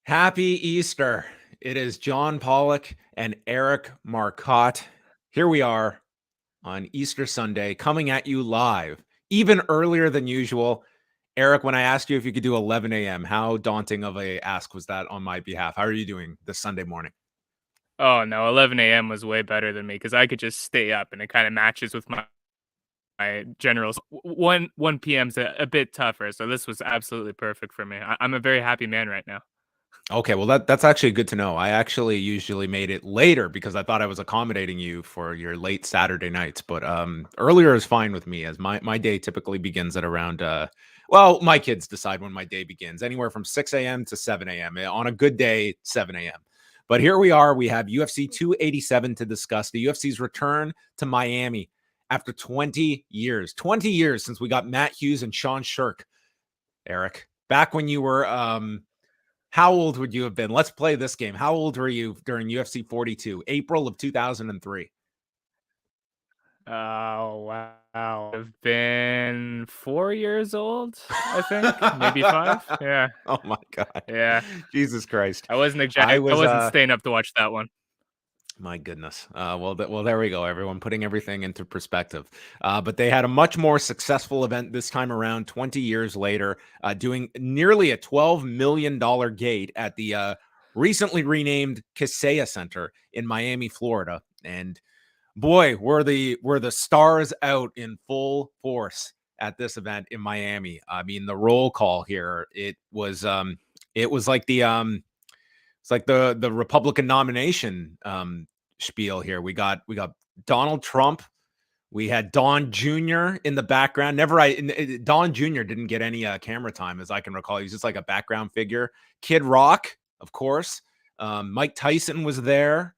Happy Easter. It is John Pollock and Eric Marcotte. Here we are on Easter Sunday, coming at you live, even earlier than usual. Eric, when I asked you if you could do 11 a.m., how daunting of a ask was that on my behalf? How are you doing this Sunday morning? Oh no, 11 a.m. was way better than me because I could just stay up, and it kind of matches with my generals. 1 p.m.'s a bit tougher, so this was absolutely perfect for me. I'm a very happy man right now. Okay, well that's actually good to know. I actually usually made it later because I thought I was accommodating you for your late Saturday nights, but earlier is fine with me as my day typically begins at around well, my kids decide when my day begins, anywhere from 6 a.m. to 7 a.m. On a good day, 7 a.m. But here we are. We have UFC 287 to discuss. The UFC's return to Miami after 20 years. 20 years since we got Matt Hughes and Sean Shirk. Eric, back when you were how old would you have been? Let's play this game. How old were you during UFC 42, April of 2003? Oh wow, I've been 4 years old, I think, maybe five. Yeah, Oh my god. yeah. Jesus Christ. I wasn't I I was wasn't staying up to watch that one. my goodness. Well, there we go. Everyone putting everything into perspective. But they had a much more successful event this time around, 20 years later, doing nearly a $12 million gate at the recently renamed Kaseya Center in Miami, Florida. And boy, were the stars out in full force at this event in Miami. I mean, the roll call here, it was like the Republican nomination spiel here. We got Donald Trump. We had Don Jr. in the background. Don Jr. didn't get any camera time, as I can recall. He's just like a background figure. Kid Rock, of course. Mike Tyson was there.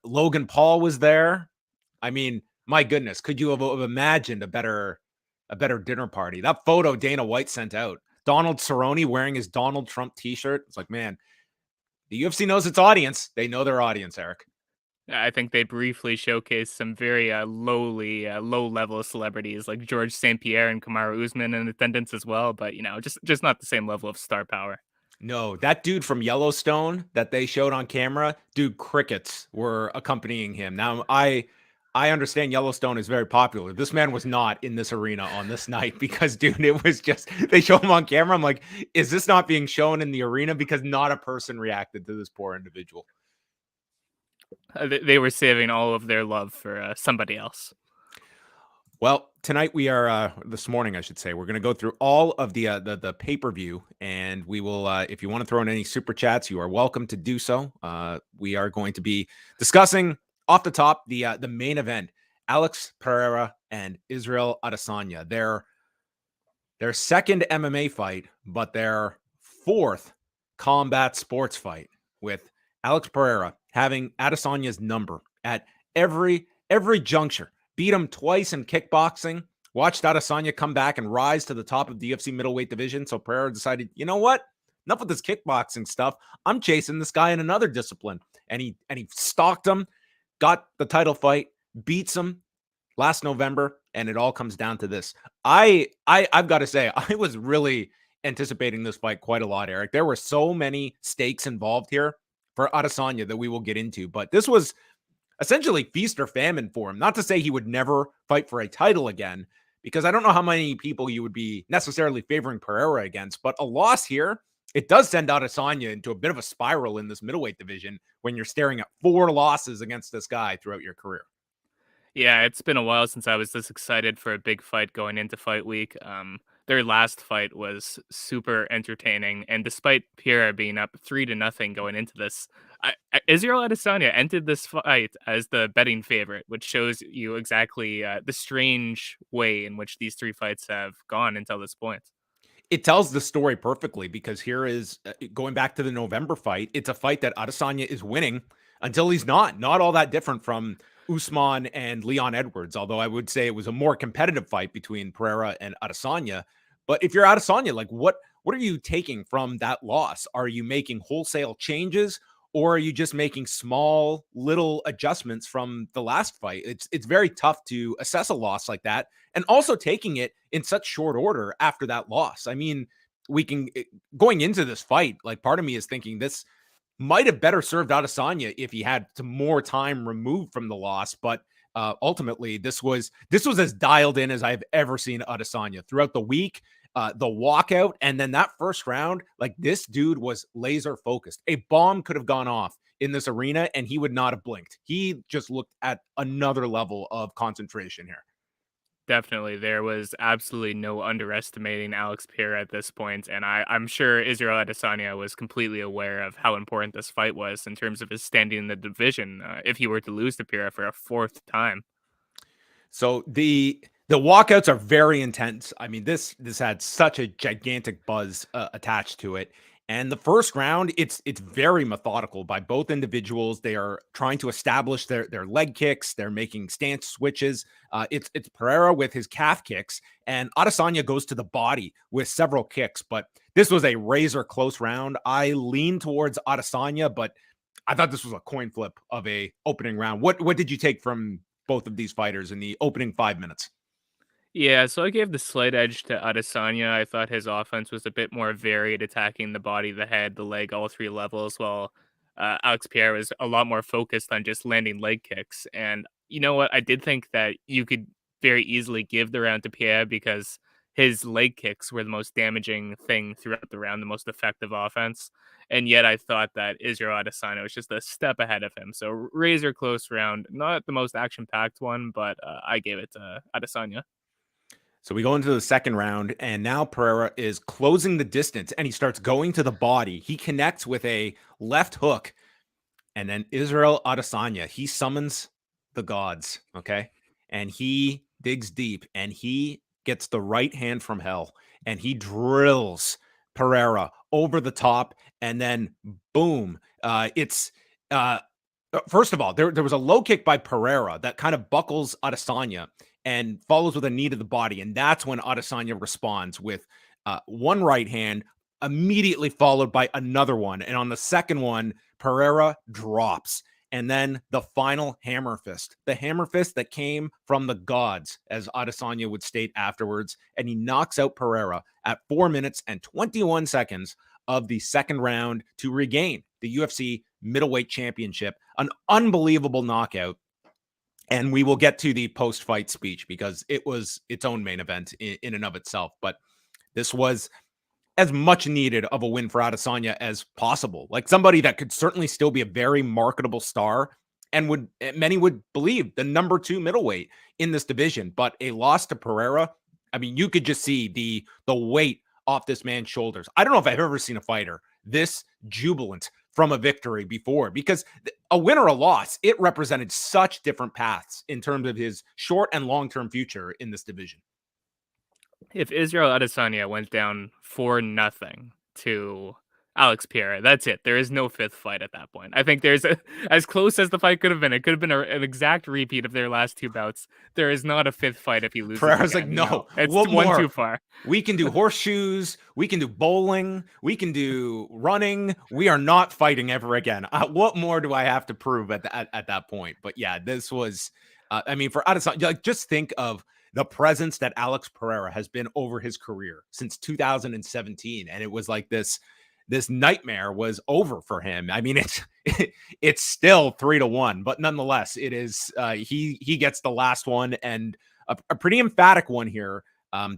Logan Paul was there. I mean, my goodness, could you have imagined a better dinner party? That photo Dana White sent out, Donald Cerrone wearing his Donald Trump T-shirt. It's like, man, the UFC knows its audience. They know their audience, Eric. I think they briefly showcased some very low level celebrities like George St. Pierre and Kamaru Usman in attendance as well, but just not the same level of star power. No, that dude from Yellowstone that they showed on camera, dude, crickets were accompanying him. Now, I understand Yellowstone is very popular. This man was not in this arena on this night because, dude, it was just they show him on camera. I'm like, is this not being shown in the arena? Because not a person reacted to this poor individual. They were saving all of their love for somebody else. Well, tonight we are this morning, I should say, we're going to go through all of the pay-per-view, and we will if you want to throw in any super chats, you are welcome to do so. We are going to be discussing off the top the main event, Alex Pereira and Israel Adesanya. Their second MMA fight, but their fourth combat sports fight, with Alex Pereira having Adesanya's number at every juncture. Beat him twice in kickboxing. Watched Adesanya come back and rise to the top of the UFC middleweight division. So Pereira decided, you know what? Enough with this kickboxing stuff. I'm chasing this guy in another discipline. And he stalked him, got the title fight, beats him last November, and it all comes down to this. I've got to say, I was really anticipating this fight quite a lot, Eric. There were so many stakes involved here for Adesanya that we will get into, but this was essentially feast or famine for him. Not to say he would never fight for a title again, because I don't know how many people you would be necessarily favoring Pereira against, but a loss here, it does send Adesanya into a bit of a spiral in this middleweight division when you're staring at 4 losses against this guy throughout your career. Yeah, it's been a while since I was this excited for a big fight going into fight week. Their last fight was super entertaining, and despite Pierre being up 3-0 going into this, Israel Adesanya entered this fight as the betting favorite, which shows you exactly the strange way in which these three fights have gone until this point. It tells the story perfectly because here is going back to the November fight. It's a fight that Adesanya is winning until he's not. Not all that different from Usman and Leon Edwards, although I would say it was a more competitive fight between Pereira and Adesanya. But if you're Adesanya, like what are you taking from that loss? Are you making wholesale changes, or are you just making small little adjustments from the last fight? It's very tough to assess a loss like that, and also taking it in such short order after that loss. I mean, going into this fight, like part of me is thinking this might have better served Adesanya if he had some more time removed from the loss. But ultimately, this was as dialed in as I've ever seen Adesanya throughout the week. The walkout and then that first round, like this dude was laser focused. A bomb could have gone off in this arena and he would not have blinked. He just looked at another level of concentration here. Definitely. There was absolutely no underestimating Alex Pereira at this point, and I'm sure Israel Adesanya was completely aware of how important this fight was in terms of his standing in the division if he were to lose to Pereira for a fourth time. So the walkouts are very intense. I mean, this had such a gigantic buzz attached to it. And the first round, it's very methodical by both individuals. They are trying to establish their leg kicks. They're making stance switches. It's Pereira with his calf kicks, and Adesanya goes to the body with several kicks. But this was a razor close round. I lean towards Adesanya, but I thought this was a coin flip of a opening round. What did you take from both of these fighters in the opening 5 minutes? Yeah, so I gave the slight edge to Adesanya. I thought his offense was a bit more varied, attacking the body, the head, the leg, all three levels, while Alex Pierre was a lot more focused on just landing leg kicks. And you know what? I did think that you could very easily give the round to Pierre because his leg kicks were the most damaging thing throughout the round, the most effective offense. And yet I thought that Israel Adesanya was just a step ahead of him. So razor close round, not the most action packed one, but I gave it to Adesanya. So we go into the second round, and now Pereira is closing the distance, and he starts going to the body. He connects with a left hook, and then Israel Adesanya, he summons the gods, okay? And he digs deep, and he gets the right hand from hell, and he drills Pereira over the top, and then boom. It's First of all, there was a low kick by Pereira that kind of buckles Adesanya and follows with a knee to the body. And that's when Adesanya responds with one right hand, immediately followed by another one. And on the second one, Pereira drops. And then the final hammer fist, the hammer fist that came from the gods, as Adesanya would state afterwards. And he knocks out Pereira at 4 minutes and 21 seconds of the second round to regain the UFC Middleweight Championship. An unbelievable knockout. And we will get to the post-fight speech because it was its own main event in and of itself. But this was as much needed of a win for Adesanya as possible. Like somebody that could certainly still be a very marketable star and many would believe the number 2 middleweight in this division. But a loss to Pereira, I mean, you could just see the weight off this man's shoulders. I don't know if I've ever seen a fighter this jubilant from a victory before, because a win or a loss, it represented such different paths in terms of his short and long-term future in this division. If Israel Adesanya went down 4-0 to Alex Pereira, that's it. There is no fifth fight at that point. I think as close as the fight could have been. It could have been an exact repeat of their last two bouts. There is not a fifth fight if he loses. Pereira's again. like, no, it's one more. Too far. We can do horseshoes. We can do bowling. We can do running. We are not fighting ever again. What more do I have to prove at that point? But yeah, this was, I mean, for Adesanya, like, just think of the presence that Alex Pereira has been over his career since 2017. And it was like this nightmare was over for him. I mean, it's still 3-1, but nonetheless, it is, he gets the last one, and a pretty emphatic one here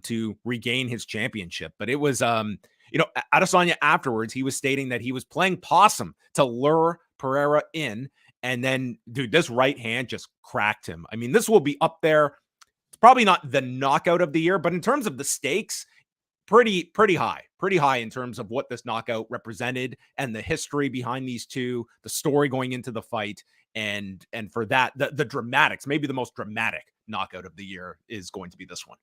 to regain his championship. But it was, Adesanya afterwards, he was stating that he was playing possum to lure Pereira in. And then, dude, this right hand just cracked him. I mean, this will be up there. It's probably not the knockout of the year, but in terms of the stakes, pretty high in terms of what this knockout represented and the history behind these two, the story going into the fight. And for that, the dramatics, maybe the most dramatic knockout of the year is going to be this one.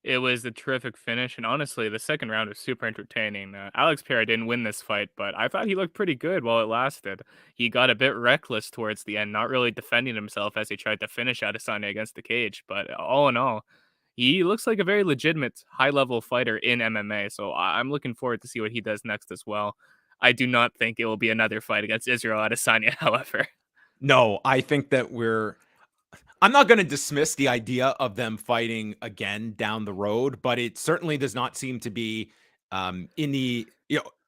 It was a terrific finish, and honestly, the second round was super entertaining. Alex Pereira didn't win this fight, but I thought he looked pretty good while it lasted. He got a bit reckless towards the end, not really defending himself as he tried to finish Adesanya against the cage. But all in all, he looks like a very legitimate high-level fighter in MMA, so I'm looking forward to see what he does next as well. I do not think it will be another fight against Israel Adesanya, however. No, I think that I'm not going to dismiss the idea of them fighting again down the road, but it certainly does not seem to be In the,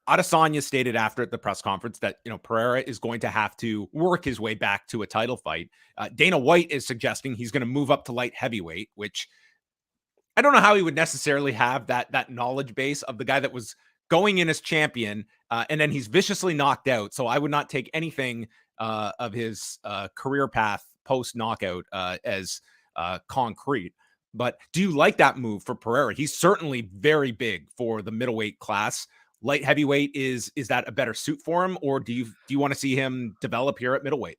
Adesanya stated after at the press conference that, Pereira is going to have to work his way back to a title fight. Dana White is suggesting he's going to move up to light heavyweight, which I don't know how he would necessarily have that knowledge base of the guy that was going in as champion, and then he's viciously knocked out. So I would not take anything of his career path post knockout as concrete. But do you like that move for Pereira? He's certainly very big for the middleweight class. Light heavyweight, is that a better suit for him, or do you want to see him develop here at middleweight?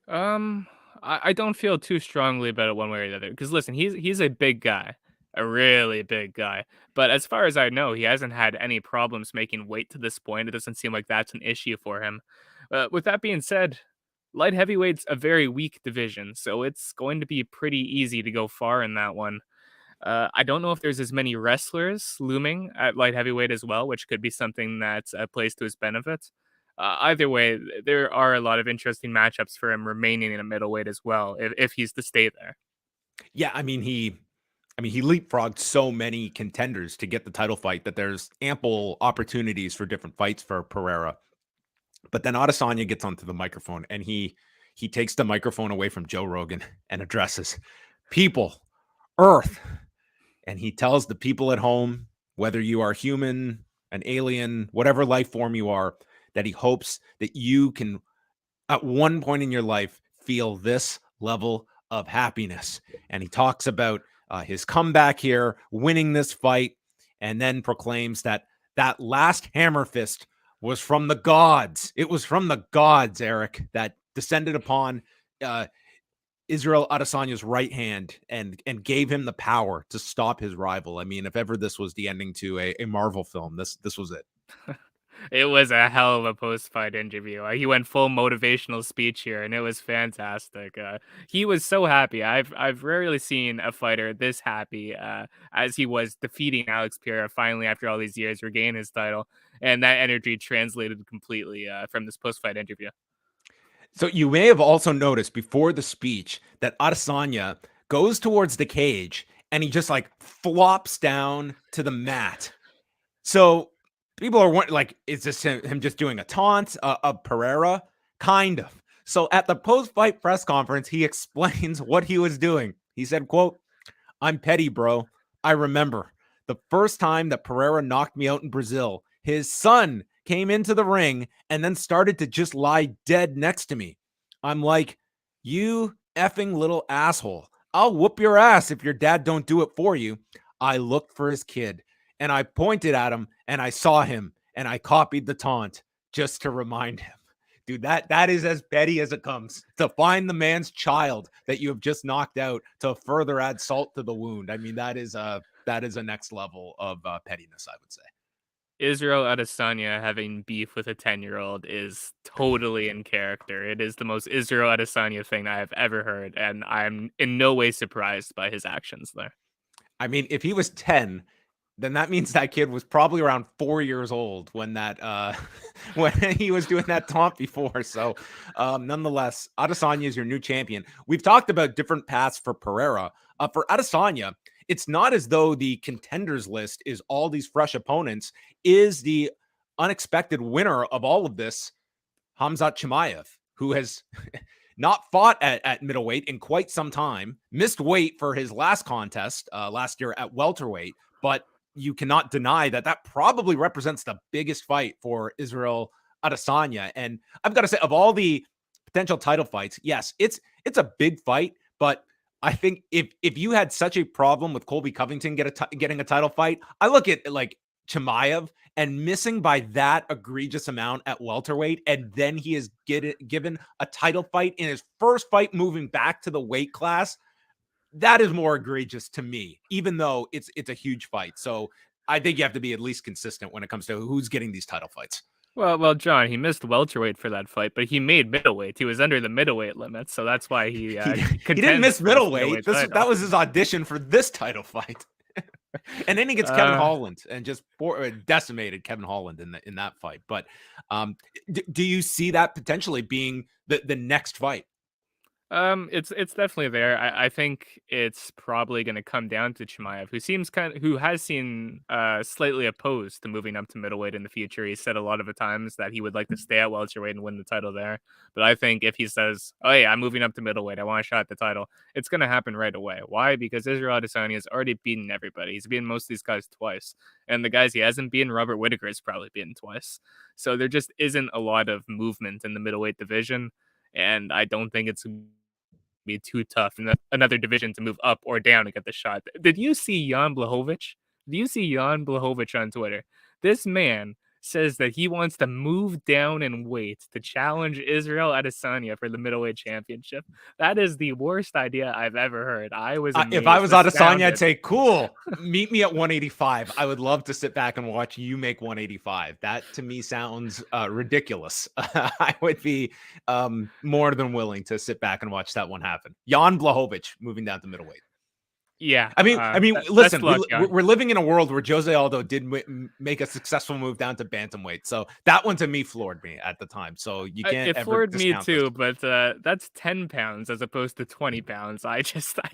I don't feel too strongly about it one way or the other. Because listen, he's a big guy, a really big guy. But as far as I know, he hasn't had any problems making weight to this point. It doesn't seem like that's an issue for him. With that being said, light heavyweight's a very weak division, so it's going to be pretty easy to go far in that one. I don't know if there's as many wrestlers looming at light heavyweight as well, which could be something that plays to his benefit. Either way, there are a lot of interesting matchups for him remaining in a middleweight as well, if he's to stay there. Yeah, he leapfrogged so many contenders to get the title fight that there's ample opportunities for different fights for Pereira. But then Adesanya gets onto the microphone and he takes the microphone away from Joe Rogan and addresses people, Earth, and he tells the people at home, whether you are human, an alien, whatever life form you are, that he hopes that you can, at one point in your life, feel this level of happiness. And he talks about his comeback here, winning this fight, and then proclaims that last hammer fist was from the gods. It was from the gods, Eric, that descended upon Israel Adesanya's right hand and gave him the power to stop his rival. I mean, if ever this was the ending to a Marvel film, this was it. It was a hell of a post-fight interview. He went full motivational speech here, and it was fantastic. He was so happy. I've rarely seen a fighter this happy as he was defeating Alex Pereira finally after all these years, regain his title, and that energy translated completely from this post-fight interview. So you may have also noticed before the speech that Adesanya goes towards the cage and he just like flops down to the mat. So people are wondering, like, is this him just doing a taunt of Pereira? Kind of. So at the post-fight press conference, he explains what he was doing. He said, quote, "I'm petty, bro. I remember the first time that Pereira knocked me out in Brazil. His son came into the ring and then started to just lie dead next to me. I'm like, you effing little asshole. I'll whoop your ass if your dad don't do it for you. I looked for his kid and I pointed at him and I saw him and I copied the taunt just to remind him." Dude, that is as petty as it comes, to find the man's child that you have just knocked out to further add salt to the wound. I mean, that is a next level of pettiness, I would say. Israel Adesanya having beef with a 10-year-old is totally in character. It is the most Israel Adesanya thing I have ever heard, and I'm in no way surprised by his actions there. I mean, if he was 10, then that means that kid was probably around 4 years old when that when he was doing that taunt before. So nonetheless, Adesanya is your new champion. We've talked about different paths for Pereira. For Adesanya, it's not as though the contenders list is all these fresh opponents. Is the unexpected winner of all of this Khamzat Chimaev, who has not fought at middleweight in quite some time, missed weight for his last contest last year at welterweight, but you cannot deny that probably represents the biggest fight for Israel Adesanya. And I've got to say, of all the potential title fights, yes, it's a big fight, but I think if you had such a problem with Colby Covington getting a title fight, I look at like Chimaev and missing by that egregious amount at welterweight, and then he is given a title fight in his first fight moving back to the weight class. That is more egregious to me, even though it's a huge fight. So I think you have to be at least consistent when it comes to who's getting these title fights. Well, John, he missed welterweight for that fight, but he made middleweight. He was under the middleweight limit, so that's why he he didn't miss middleweight. That was his audition for this title fight. And then he gets Kevin Holland and just decimated Kevin Holland in that fight. But do you see that potentially being the next fight? It's definitely there. I think it's probably going to come down to Chimaev, who has seen slightly opposed to moving up to middleweight in the future. He said a lot of the times that he would like to stay at welterweight and win the title there. But I think if he says, "Oh yeah, I'm moving up to middleweight, I want a shot at the title," it's going to happen right away. Why? Because Israel Adesanya has already beaten everybody. He's beaten most of these guys twice, and the guys he hasn't beaten, Robert Whittaker has probably beaten twice. So there just isn't a lot of movement in the middleweight division. And I don't think it's be too tough in another division to move up or down to get the shot. Did you see Jan Blachowicz? Do you see Jan Blachowicz on Twitter? This man says that he wants to move down in weight to challenge Israel Adesanya for the middleweight championship. That is the worst idea I've ever heard. I was If I amazed, was Adesanya, I'd astounded. say, cool, meet me at 185. I would love to sit back and watch you make 185. That to me sounds ridiculous. I would be more than willing to sit back and watch that one happen. Jan Blachowicz moving down to middleweight. Yeah, best Listen, luck, Jan. we're living in a world where Jose Aldo did make a successful move down to bantamweight. So that one to me floored me at the time. So you can't It ever floored me discount this. too, but that's 10 pounds as opposed to 20 pounds. I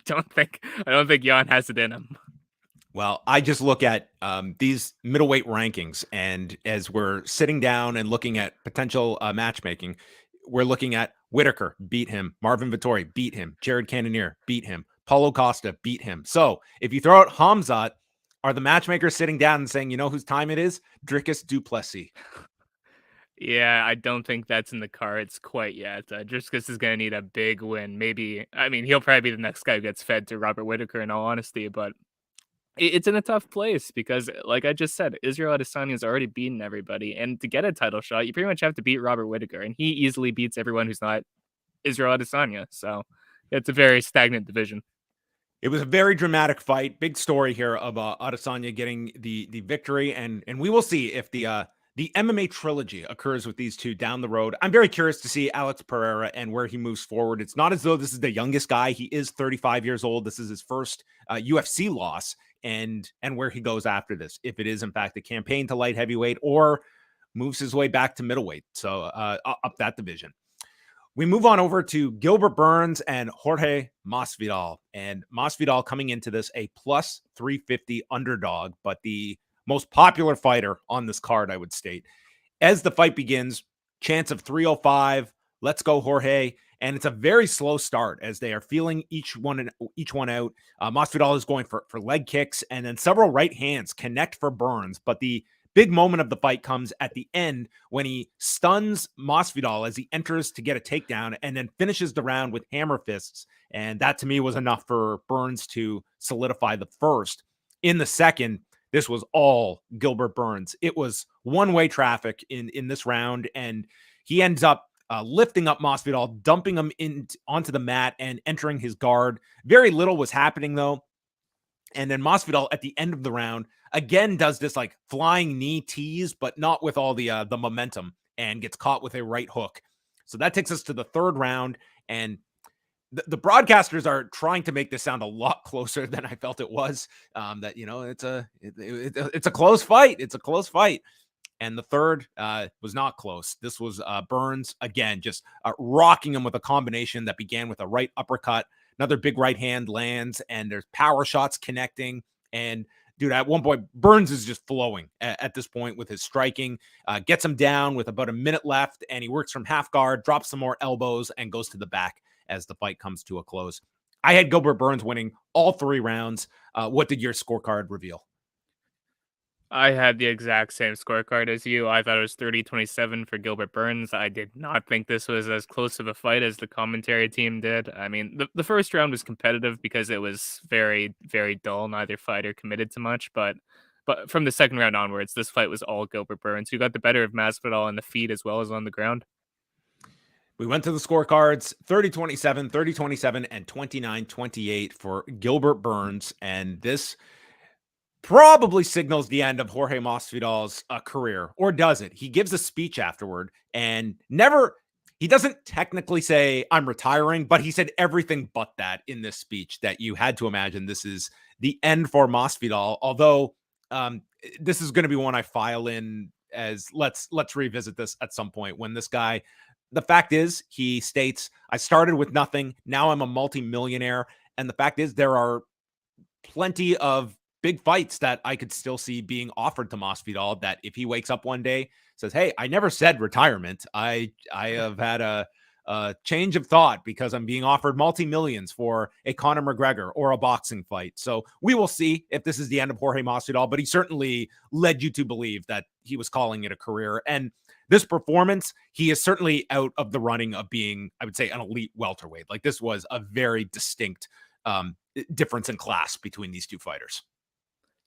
don't think Jan has it in him. Well, I just look at these middleweight rankings, and as we're sitting down and looking at potential matchmaking, we're looking at Whittaker, beat him. Marvin Vettori, beat him. Jared Cannonier, beat him. Paulo Costa, beat him. So if you throw out Hamzat, are the matchmakers sitting down and saying, you know whose time it is? Dricus du Plessis. Yeah, I don't think that's in the cards quite yet. Driscus is going to need a big win. Maybe, I mean, he'll probably be the next guy who gets fed to Robert Whittaker, in all honesty, but it's in a tough place because, like I just said, Israel Adesanya has already beaten everybody. And to get a title shot, you pretty much have to beat Robert Whittaker, and he easily beats everyone who's not Israel Adesanya. So it's a very stagnant division. It was a very dramatic fight. Big story here of Adesanya getting the victory, and we will see if the MMA trilogy occurs with these two down the road. I'm very curious to see Alex Pereira and where he moves forward. It's not as though this is the youngest guy. He is 35 years old. This is his first UFC loss, and where he goes after this, if it is in fact a campaign to light heavyweight or moves his way back to middleweight, so up that division. We move on over to Gilbert Burns and Jorge Masvidal. And Masvidal coming into this a plus 350 underdog, but the most popular fighter on this card, I would state. As the fight begins, chance of 305. Let's go, Jorge. And it's a very slow start as they are feeling each one out. Masvidal is going for leg kicks, and then several right hands connect for Burns. But the big moment of the fight comes at the end when he stuns Masvidal as he enters to get a takedown and then finishes the round with hammer fists. And that to me was enough for Burns to solidify the first. In the second, this was all Gilbert Burns. It was one-way traffic in this round, and he ends up lifting up Masvidal, dumping him onto the mat and entering his guard. Very little was happening, though. And then Masvidal at the end of the round again does this like flying knee tease, but not with all the momentum, and gets caught with a right hook. So that takes us to the third round, and the broadcasters are trying to make this sound a lot closer than I felt it was. That it's a close fight. It's a close fight. And the third was not close. This was Burns again, just rocking him with a combination that began with a right uppercut. Another big right hand lands, and there's power shots connecting. And dude, at one point, Burns is just flowing at this point with his striking. Gets him down with about a minute left, and he works from half guard, drops some more elbows, and goes to the back as the fight comes to a close. I had Gilbert Burns winning all three rounds. What did your scorecard reveal? I had the exact same scorecard as you. I thought it was 30-27 for Gilbert Burns. I did not think this was as close of a fight as the commentary team did. I mean, the first round was competitive because it was very, very dull. Neither fighter committed to much, but from the second round onwards, this fight was all Gilbert Burns, who got the better of Masvidal on the feet as well as on the ground. We went to the scorecards 30-27, 30-27, and 29-28 for Gilbert Burns. And this probably signals the end of Jorge Masvidal's career, or does it? He gives a speech afterward and he doesn't technically say I'm retiring, but he said everything but that in this speech, that you had to imagine this is the end for Masvidal. Although this is going to be one I file in as let's revisit this at some point when this guy the fact is, he states, I started with nothing. Now I'm a multi-millionaire. And the fact is, there are plenty of big fights that I could still see being offered to Masvidal, that if he wakes up one day, says, hey, I never said retirement. I have had a change of thought because I'm being offered multi-millions for a Conor McGregor or a boxing fight. So we will see if this is the end of Jorge Masvidal, but he certainly led you to believe that he was calling it a career. And this performance, he is certainly out of the running of being, I would say, an elite welterweight. Like, this was a very distinct difference in class between these two fighters.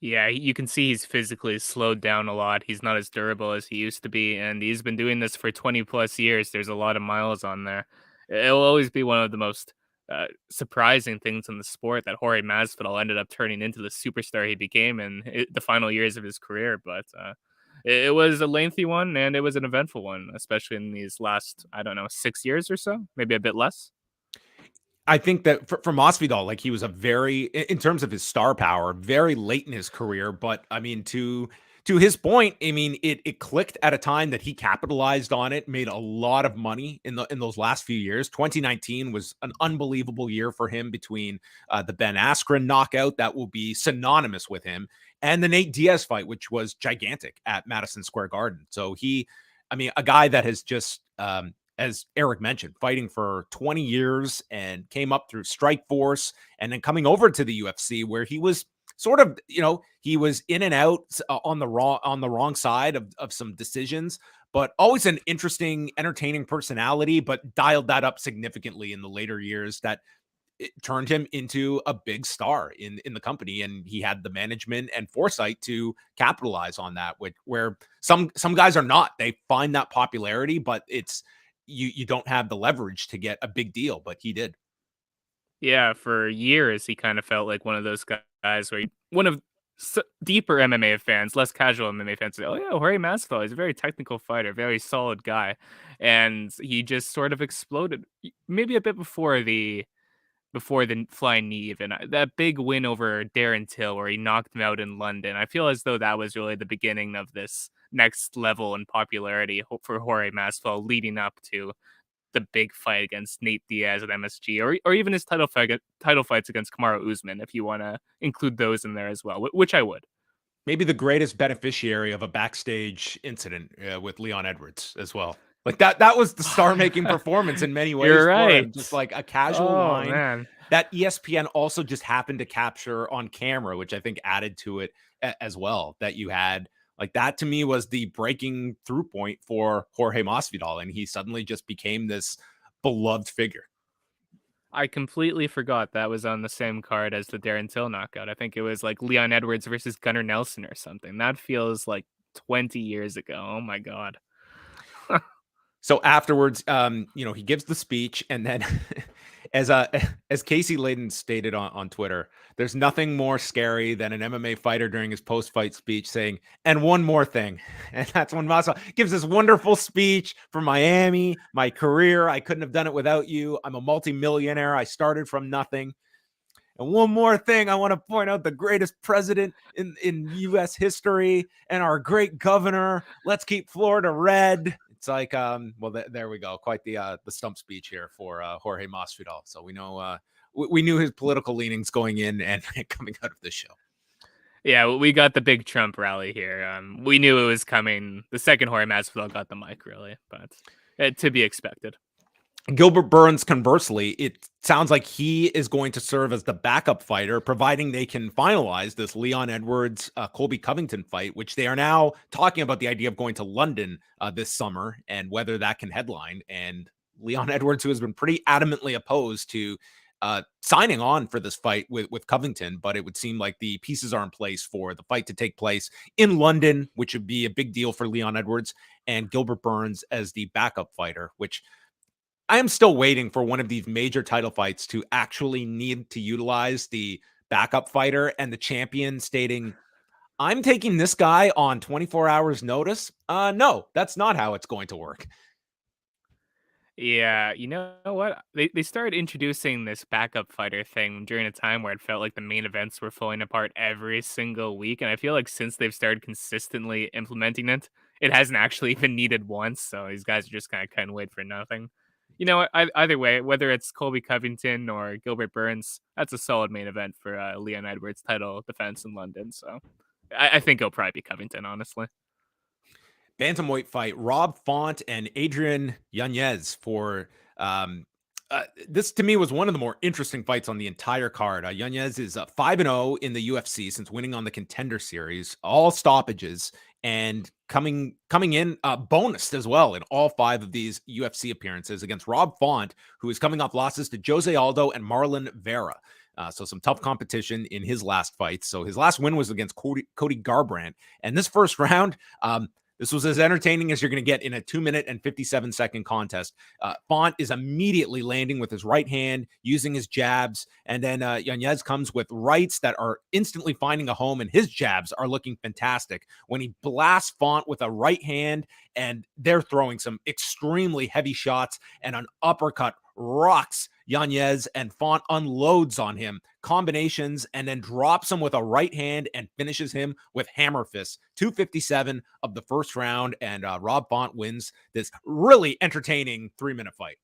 Yeah, you can see he's physically slowed down a lot. He's not as durable as he used to be, and he's been doing this for 20 plus years. There's a lot of miles on there. It will always be one of the most surprising things in the sport that Jorge Masvidal ended up turning into the superstar he became in the final years of his career. But it was a lengthy one, and it was an eventful one, especially in these last, I don't know, 6 years or so, maybe a bit less. I think that for Masvidal, like, he was a very, in terms of his star power, very late in his career. But I mean, to his point, I mean, it clicked at a time that he capitalized on it, made a lot of money in those last few years. 2019 was an unbelievable year for him, between the Ben Askren knockout that will be synonymous with him, and the Nate Diaz fight, which was gigantic at Madison Square Garden. So I mean, a guy that has just, as Eric mentioned, fighting for 20 years and came up through Strikeforce, and then coming over to the UFC, where he was sort of, he was in and out on the wrong side of some decisions, but always an interesting, entertaining personality, but dialed that up significantly in the later years, that it turned him into a big star in the company. And he had the management and foresight to capitalize on that, where some guys are not. They find that popularity, but it's, you don't have the leverage to get a big deal, but he did. Yeah, for years he kind of felt like one of those guys where one of deeper MMA fans, less casual MMA fans, say, "Oh yeah, Jorge Masvidal, he's a very technical fighter, very solid guy," and he just sort of exploded. Maybe a bit before the flying knee, even that big win over Darren Till, where he knocked him out in London. I feel as though that was really the beginning of this next level in popularity for Jorge Masvidal, leading up to the big fight against Nate Diaz at MSG, or even his title fights against Kamaru Usman, if you want to include those in there as well, which I would. Maybe the greatest beneficiary of a backstage incident with Leon Edwards as well. Like, that was the star-making performance in many You're ways for him. right. Just like a casual Oh line man. that ESPN also just happened to capture on camera, which I think added to it as well. That you had, like, that to me was the breaking through point for Jorge Masvidal, and he suddenly just became this beloved figure. I completely forgot that was on the same card as the Darren Till knockout. I think it was like Leon Edwards versus Gunnar Nelson or something. That feels like 20 years ago. Oh my god. So afterwards, he gives the speech, and then as as Casey Layden stated on Twitter, there's nothing more scary than an MMA fighter during his post-fight speech saying, "And one more thing." And that's when Masa gives this wonderful speech from Miami, my career. I couldn't have done it without you. I'm a multimillionaire. I started from nothing. And one more thing, I want to point out the greatest president in U.S. history and our great governor. Let's keep Florida red. It's like, there we go. Quite the stump speech here for Jorge Masvidal. So we know we knew his political leanings going in and coming out of this show. Yeah, we got the big Trump rally here. We knew it was coming the second Jorge Masvidal got the mic, really, but to be expected. Gilbert Burns, conversely, it sounds like he is going to serve as the backup fighter, providing they can finalize this Leon Edwards, Colby Covington fight, which they are now talking about the idea of going to London this summer and whether that can headline. And Leon Edwards, who has been pretty adamantly opposed to signing on for this fight with Covington, but it would seem like the pieces are in place for the fight to take place in London, which would be a big deal for Leon Edwards, and Gilbert Burns as the backup fighter, which I am still waiting for one of these major title fights to actually need to utilize the backup fighter and the champion stating, I'm taking this guy on 24 hours notice. No, that's not how it's going to work. Yeah, you know what? They started introducing this backup fighter thing during a time where it felt like the main events were falling apart every single week. And I feel like since they've started consistently implementing it, it hasn't actually even needed once. So these guys are just kind of couldn't wait for nothing. You know, either way, whether it's Colby Covington or Gilbert Burns, that's a solid main event for Leon Edwards' title defense in London. So I think it'll probably be Covington, honestly. Bantamweight fight, Rob Font and Adrian Yanez for this to me was one of the more interesting fights on the entire card. Yanez is 5-0 in the UFC since winning on the Contender Series, all stoppages, and coming in bonused as well in all 5 of these UFC appearances against Rob Font, who is coming off losses to Jose Aldo and Marlon Vera. So some tough competition in his last fight. So his last win was against Cody Garbrandt. And this first round, this was as entertaining as you're going to get in a 2-minute and 57-second contest. Font is immediately landing with his right hand, using his jabs, and then Yanez comes with rights that are instantly finding a home, and his jabs are looking fantastic. When he blasts Font with a right hand, and they're throwing some extremely heavy shots, and an uppercut rocks Yanez, and Font unloads on him, combinations, and then drops him with a right hand and finishes him with hammer fists. 2:57 of the first round, and Rob Font wins this really entertaining 3-minute fight.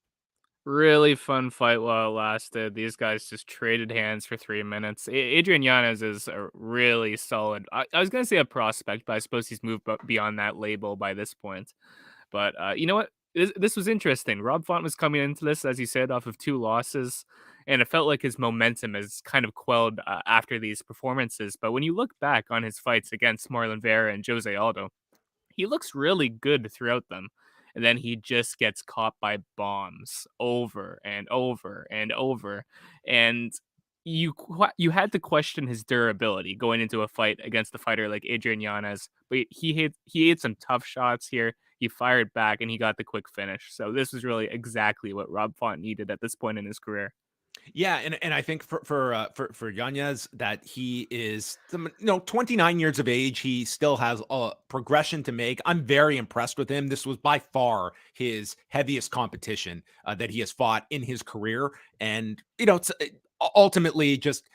Really fun fight while it lasted. These guys just traded hands for 3 minutes. Adrian Yanez is a really solid. I was going to say a prospect, but I suppose he's moved beyond that label by this point. But you know what? This was interesting. Rob Font was coming into this, as you said, off of 2 losses, and it felt like his momentum is kind of quelled after these performances. But when you look back on his fights against Marlon Vera and Jose Aldo, he looks really good throughout them. And then he just gets caught by bombs over and over and over. And you had to question his durability going into a fight against a fighter like Adrian Yanez, but he hit some tough shots here. He fired back and he got the quick finish. So this was really exactly what Rob Font needed at this point in his career. Yeah, and I think for Yanez that he is 29 years of age, he still has a progression to make. I'm very impressed with him. This was by far his heaviest competition that he has fought in his career, and it's ultimately just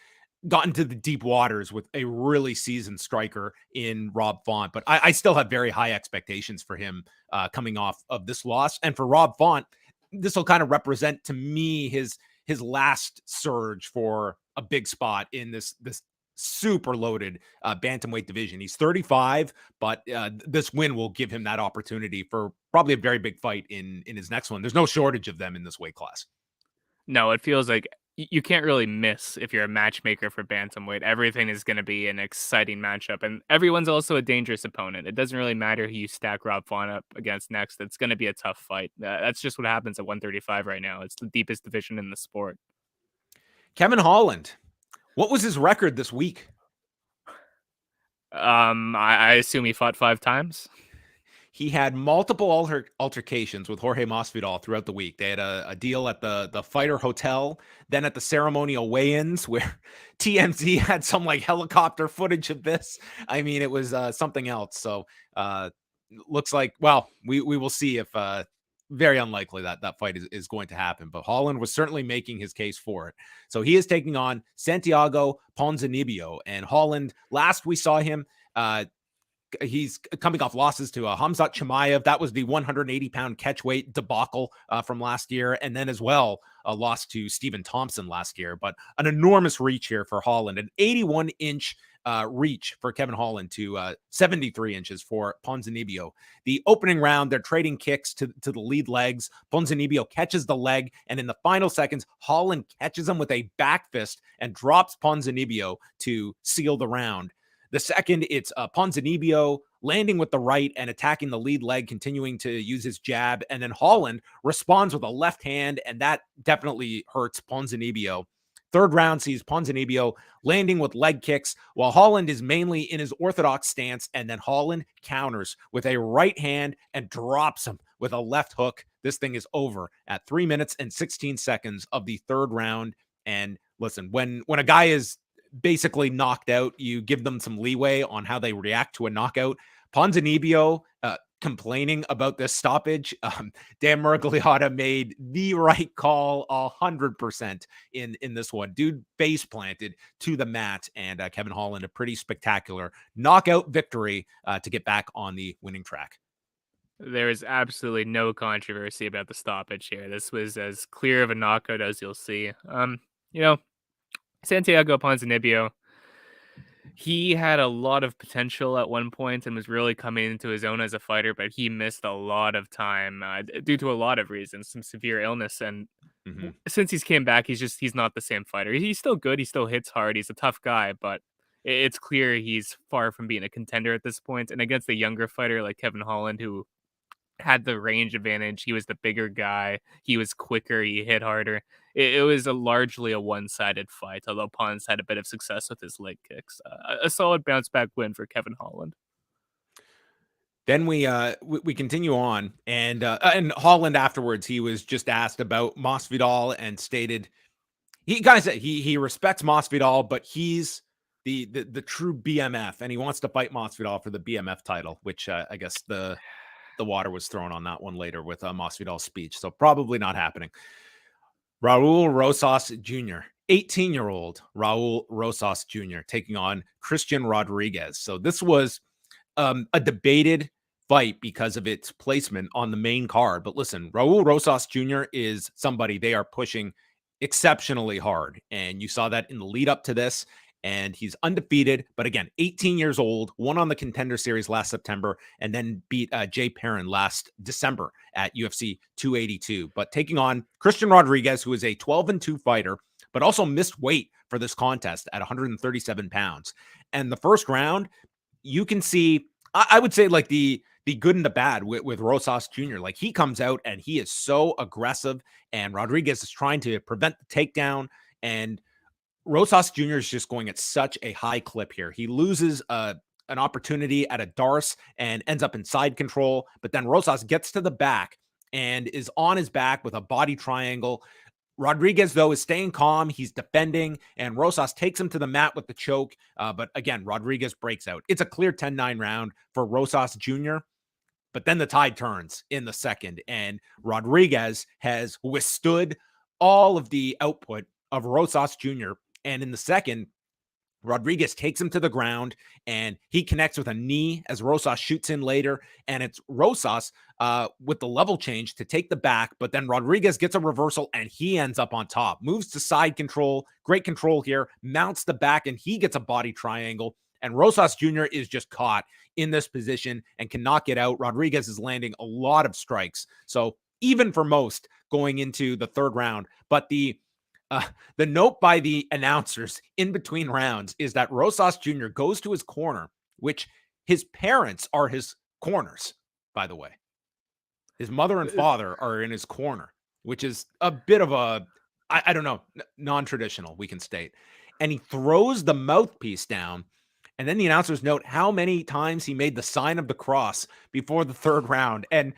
gotten to the deep waters with a really seasoned striker in Rob Font. But I still have very high expectations for him coming off of this loss, and for Rob Font, this will kind of represent to me his last surge for a big spot in this super loaded bantamweight division. He's 35, but this win will give him that opportunity for probably a very big fight in his next one. There's no shortage of them in this weight class. No, it feels like you can't really miss if you're a matchmaker for bantamweight. Everything is going to be an exciting matchup, and everyone's also a dangerous opponent. It doesn't really matter who you stack Rob Font up against next. It's going to be a tough fight. That's just what happens at 135 right now. It's the deepest division in the sport. Kevin Holland, what was his record this week? I assume he fought 5 times. He had multiple altercations with Jorge Masvidal throughout the week. They had a deal at the Fighter Hotel, then at the ceremonial weigh-ins where TMZ had some like helicopter footage of this. I mean, it was something else. So looks like, well, we will see if very unlikely that fight is going to happen. But Holland was certainly making his case for it. So he is taking on Santiago Ponzinibbio. And Holland, last we saw him, he's coming off losses to Hamzat Chimaev. That was the 180-pound catchweight debacle from last year. And then as well, a loss to Stephen Thompson last year. But an enormous reach here for Holland. An 81-inch reach for Kevin Holland to 73 inches for Ponzinibbio. The opening round, they're trading kicks to the lead legs. Ponzinibbio catches the leg. And in the final seconds, Holland catches him with a back fist and drops Ponzinibbio to seal the round. The second, it's Ponzinibbio landing with the right and attacking the lead leg, continuing to use his jab. And then Holland responds with a left hand, and that definitely hurts Ponzinibbio. Third round sees Ponzinibbio landing with leg kicks, while Holland is mainly in his orthodox stance, and then Holland counters with a right hand and drops him with a left hook. This thing is over at 3 minutes and 16 seconds of the third round. And listen, when a guy is basically knocked out, you give them some leeway on how they react to a knockout. Ponzinibbio complaining about this stoppage. Dan Miragliotta made the right call 100% in this one. Dude face planted to the mat, and Kevin Holland, a pretty spectacular knockout victory to get back on the winning track. There is absolutely no controversy about the stoppage here. This was as clear of a knockout as you'll see. You know, Santiago Ponzinibbio, he had a lot of potential at one point and was really coming into his own as a fighter, but he missed a lot of time due to a lot of reasons, some severe illness. And Hmm. since he's came back, he's not the same fighter. He's still good. He still hits hard. He's a tough guy, but it's clear he's far from being a contender at this point. And against a younger fighter like Kevin Holland, who had the range advantage. He was the bigger guy. He was quicker. He hit harder. It was largely a one-sided fight, although Pons had a bit of success with his leg kicks. A solid bounce-back win for Kevin Holland. Then we continue on, and Holland afterwards, he was just asked about Masvidal and stated he kind of said he respects Masvidal, but he's the true BMF, and he wants to fight Masvidal for the BMF title, which I guess the water was thrown on that one later with Masvidal's speech, so probably not happening. Raul Rosas Jr., 18-year-old Raul Rosas Jr. taking on Christian Rodriguez. So this was a debated fight because of its placement on the main card. But listen, Raul Rosas Jr. is somebody they are pushing exceptionally hard. And you saw that in the lead up to this. And he's undefeated, but again, 18 years old, won on the Contender Series last September, and then beat Jay Perrin last December at UFC 282. But taking on Christian Rodriguez, who is a 12-2 fighter, but also missed weight for this contest at 137 pounds. And the first round, you can see, I would say, like the good and the bad with Rosas Jr. Like, he comes out and he is so aggressive, and Rodriguez is trying to prevent the takedown, and Rosas Jr. is just going at such a high clip here. He loses an opportunity at a Darce and ends up in side control, but then Rosas gets to the back and is on his back with a body triangle. Rodriguez, though, is staying calm. He's defending, and Rosas takes him to the mat with the choke. But again, Rodriguez breaks out. It's a clear 10-9 round for Rosas Jr., but then the tide turns in the second, and Rodriguez has withstood all of the output of Rosas Jr., and in the second, Rodriguez takes him to the ground, and he connects with a knee as Rosas shoots in later. And it's Rosas with the level change to take the back, but then Rodriguez gets a reversal, and he ends up on top. Moves to side control. Great control here. Mounts the back, and he gets a body triangle. And Rosas Jr. is just caught in this position and cannot get out. Rodriguez is landing a lot of strikes. So even for most going into the third round. But the note by the announcers in between rounds is that Rosas Jr. goes to his corner, which his parents are his corners, by the way. His mother and father are in his corner, which is a bit of a, I don't know, non-traditional, we can state. And he throws the mouthpiece down, and then the announcers note how many times he made the sign of the cross before the third round. And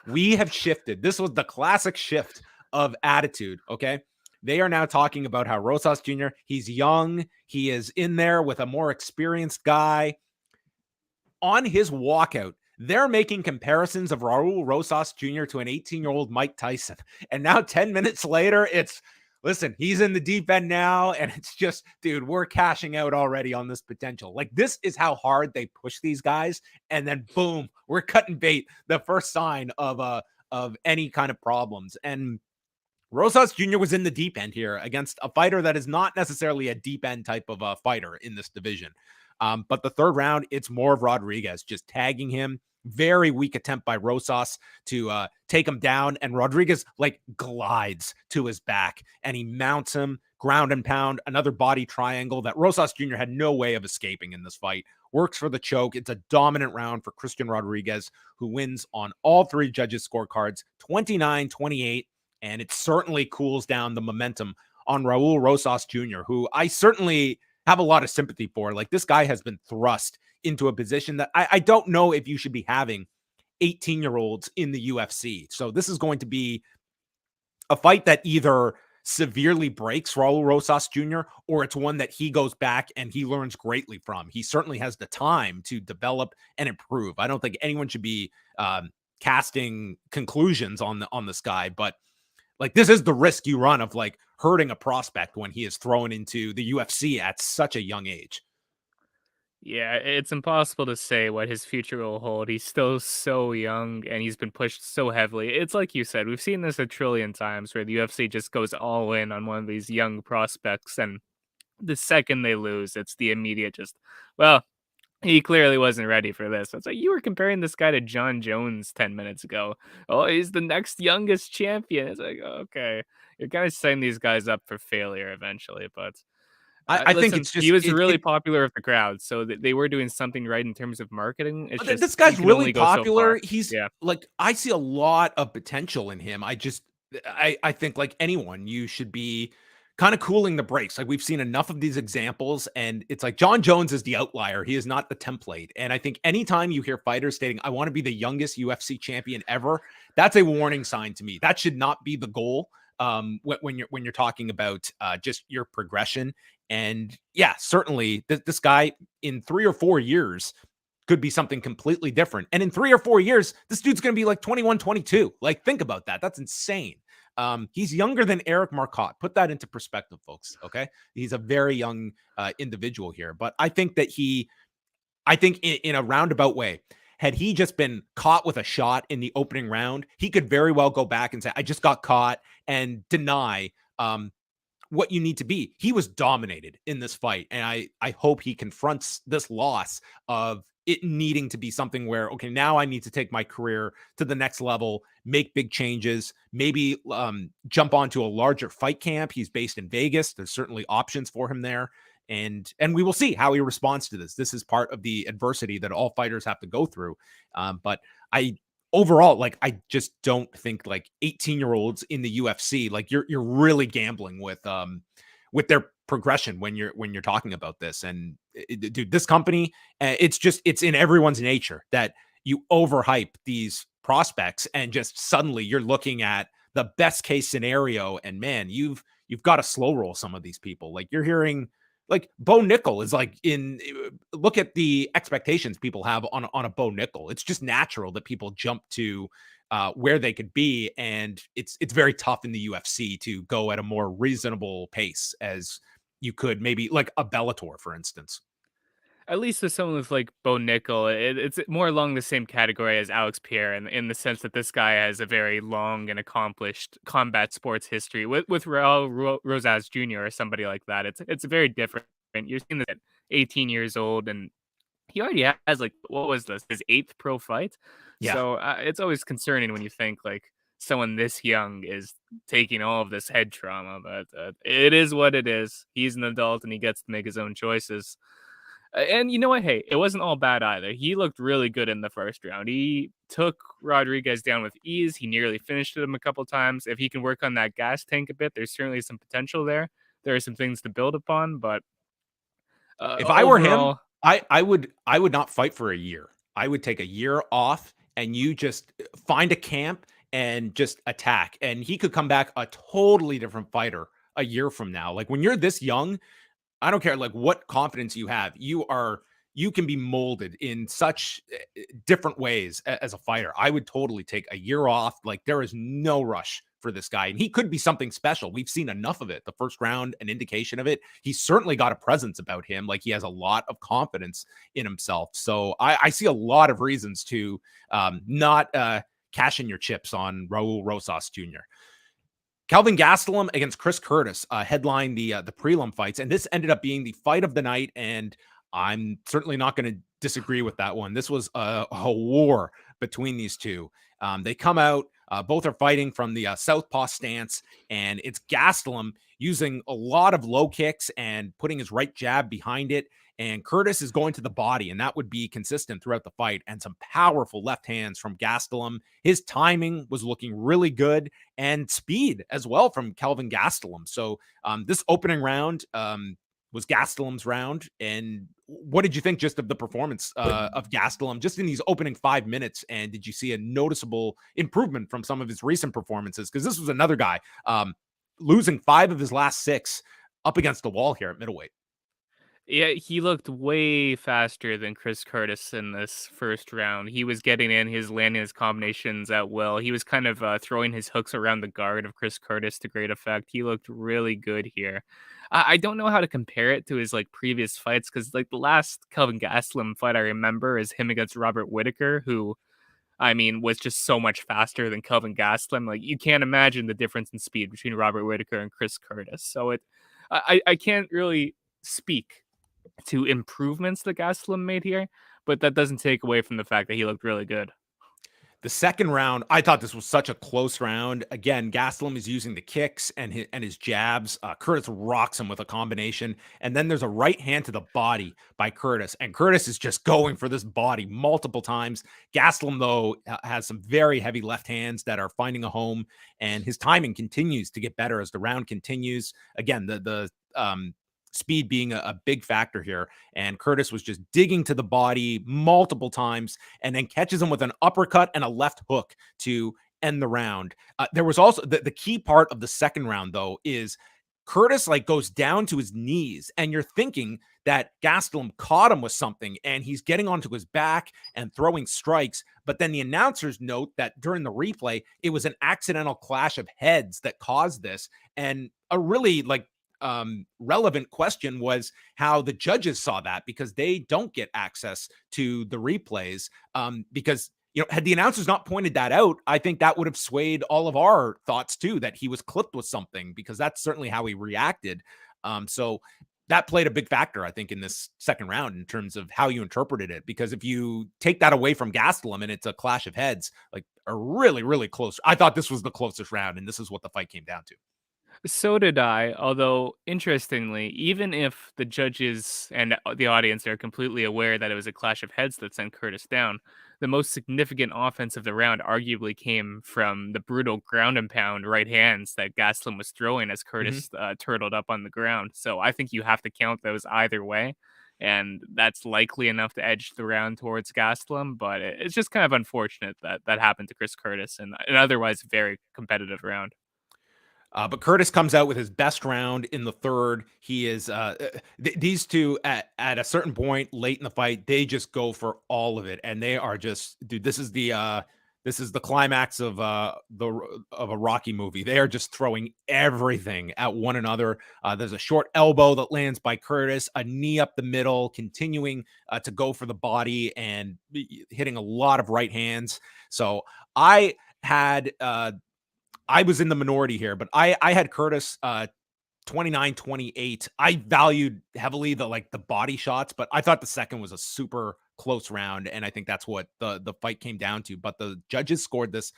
we have shifted. This was the classic shift of attitude, okay? They are now talking about how Rosas Jr., he's young. He is in there with a more experienced guy. On his walkout, they're making comparisons of Raul Rosas Jr. to an 18-year-old Mike Tyson. And now 10 minutes later, listen, he's in the deep end now. And it's just, dude, we're cashing out already on this potential. Like, this is how hard they push these guys. And then boom, we're cutting bait. The first sign of any kind of problems. And Rosas Jr. was in the deep end here against a fighter that is not necessarily a deep end type of a fighter in this division. But the third round, it's more of Rodriguez just tagging him. Very weak attempt by Rosas to take him down. And Rodriguez like glides to his back and he mounts him, ground and pound, another body triangle that Rosas Jr. had no way of escaping in this fight. Works for the choke. It's a dominant round for Christian Rodriguez, who wins on all three judges' scorecards, 29-28. And it certainly cools down the momentum on Raul Rosas Jr., who I certainly have a lot of sympathy for. Like, this guy has been thrust into a position that I don't know if you should be having 18-year-olds in the UFC. So this is going to be a fight that either severely breaks Raul Rosas Jr., or it's one that he goes back and he learns greatly from. He certainly has the time to develop and improve. I don't think anyone should be casting conclusions on this guy, but like, this is the risk you run of like hurting a prospect when he is thrown into the UFC at such a young age. Yeah, it's impossible to say what his future will hold. He's still so young and he's been pushed so heavily. It's like you said, we've seen this a trillion times where the UFC just goes all in on one of these young prospects, and the second they lose, it's the immediate just, well, he clearly wasn't ready for this. It's like you were comparing this guy to John Jones 10 minutes ago. Oh, he's the next youngest champion. It's like, okay, you're kind of setting these guys up for failure eventually, but I think listen, it's he just was really popular with the crowd, so they were doing something right in terms of marketing. It's just this you guy's can really only go so far. popular. He's Yeah. like, I see a lot of potential in him. I think like anyone, you should be kind of cooling the brakes. Like we've seen enough of these examples, and it's like John Jones is the outlier. He is not the template. And I think anytime you hear fighters stating, "I want to be the youngest UFC champion ever," that's a warning sign to me. That should not be the goal. When you're talking about just your progression. And yeah, certainly this guy in 3 or 4 years could be something completely different. And in 3 or 4 years, this dude's going to be like 21, 22. Like, think about that. That's insane. He's younger than Eric Marcotte. Put that into perspective, folks. Okay. He's a very young individual here. But I think that I think in a roundabout way, had he just been caught with a shot in the opening round, he could very well go back and say, I just got caught, and deny what you need to be. He was dominated in this fight. And I hope he confronts this loss of it needing to be something where, okay, now I need to take my career to the next level, make big changes, maybe jump onto a larger fight camp. He's based in Vegas. There's certainly options for him there. And we will see how he responds to this. This is part of the adversity that all fighters have to go through. But I overall, like, I just don't think like 18-year-olds in the UFC, like you're really gambling with their progression when you're talking about this. And dude, this company, it's in everyone's nature that you overhype these prospects, and just suddenly you're looking at the best case scenario, and man, you've got to slow roll some of these people. Like you're hearing like Bo Nickel is like look at the expectations people have on a Bo Nickel. It's just natural that people jump to where they could be. And it's very tough in the UFC to go at a more reasonable pace as you could maybe like a Bellator, for instance. At least with someone with like Bo Nickel, it's more along the same category as Alex Pierre, in the sense that this guy has a very long and accomplished combat sports history. With Raul Rosas Jr. or somebody like that, it's very different. You're seeing this at 18 years old, and he already has like, what was this, his eighth pro fight? Yeah. So it's always concerning when you think like someone this young is taking all of this head trauma, but it is what it is. He's an adult and he gets to make his own choices. And you know what? Hey, it wasn't all bad either. He looked really good in the first round. He took Rodriguez down with ease. He nearly finished him a couple times. If he can work on that gas tank a bit, there's certainly some potential there. There are some things to build upon, but If I were him, overall, I would not fight for a year. I would take a year off, and you just find a camp and just attack. And he could come back a totally different fighter a year from now. Like when you're this young, I don't care like what confidence you have. You can be molded in such different ways as a fighter. I would totally take a year off. Like there is no rush for this guy, and he could be something special. We've seen enough of it. The first round, an indication of it. He's certainly got a presence about him. Like he has a lot of confidence in himself. So I see a lot of reasons to not cash in your chips on Raul Rosas Jr. Kelvin Gastelum against Chris Curtis headlined the prelim fights, and this ended up being the fight of the night. And I'm certainly not going to disagree with that one. This was a war between these two. They come out, both are fighting from the southpaw stance, and it's Gastelum using a lot of low kicks and putting his right jab behind it. And Curtis is going to the body, and that would be consistent throughout the fight. And some powerful left hands from Gastelum. His timing was looking really good, and speed as well from Kelvin Gastelum. So this opening round was Gastelum's round. And what did you think just of the performance of Gastelum just in these opening 5 minutes? And did you see a noticeable improvement from some of his recent performances? Because this was another guy losing 5 of his last 6 up against the wall here at middleweight. Yeah, he looked way faster than Chris Curtis in this first round. He was getting in, he was landing his combinations at will. He was kind of throwing his hooks around the guard of Chris Curtis to great effect. He looked really good here. I don't know how to compare it to his like previous fights because like the last Kelvin Gastelum fight I remember is him against Robert Whitaker, who I mean was just so much faster than Kelvin Gastelum. Like you can't imagine the difference in speed between Robert Whitaker and Chris Curtis. So I can't really speak to improvements that Gastelum made here, but that doesn't take away from the fact that he looked really good. The second round, I thought this was such a close round. Again, Gastelum is using the kicks and his jabs. Curtis rocks him with a combination. And then there's a right hand to the body by Curtis. And Curtis is just going for this body multiple times. Gastelum, though, has some very heavy left hands that are finding a home. And his timing continues to get better as the round continues. Again, the speed being a big factor here. And Curtis was just digging to the body multiple times and then catches him with an uppercut and a left hook to end the round. There was also the key part of the second round, though, is Curtis like goes down to his knees and you're thinking that Gastelum caught him with something and he's getting onto his back and throwing strikes. But then the announcers note that during the replay, it was an accidental clash of heads that caused this. And a really like relevant question was how the judges saw that because they don't get access to the replays. Because had the announcers not pointed that out, I think that would have swayed all of our thoughts too, that he was clipped with something because that's certainly how he reacted. So that played a big factor, I think, in this second round in terms of how you interpreted it. Because if you take that away from Gastelum and it's a clash of heads, like a really, really close. I thought this was the closest round, and this is what the fight came down to. So did I, although interestingly, even if the judges and the audience are completely aware that it was a clash of heads that sent Curtis down, the most significant offense of the round arguably came from the brutal ground and pound right hands that Gastelum was throwing as Mhm. Curtis turtled up on the ground. So I think you have to count those either way. And that's likely enough to edge the round towards Gastelum, but it's just kind of unfortunate that that happened to Chris Curtis in an otherwise very competitive round. But Curtis comes out with his best round in the third. He is these two at a certain point late in the fight, they just go for all of it, and they are just dude. This is the climax of a Rocky movie. They are just throwing everything at one another. There's a short elbow that lands by Curtis, a knee up the middle, continuing to go for the body and hitting a lot of right hands. So I had I was in the minority here, but I had Curtis 29-28. I valued heavily the body shots, but I thought the second was a super close round, and I think that's what the fight came down to. But the judges scored this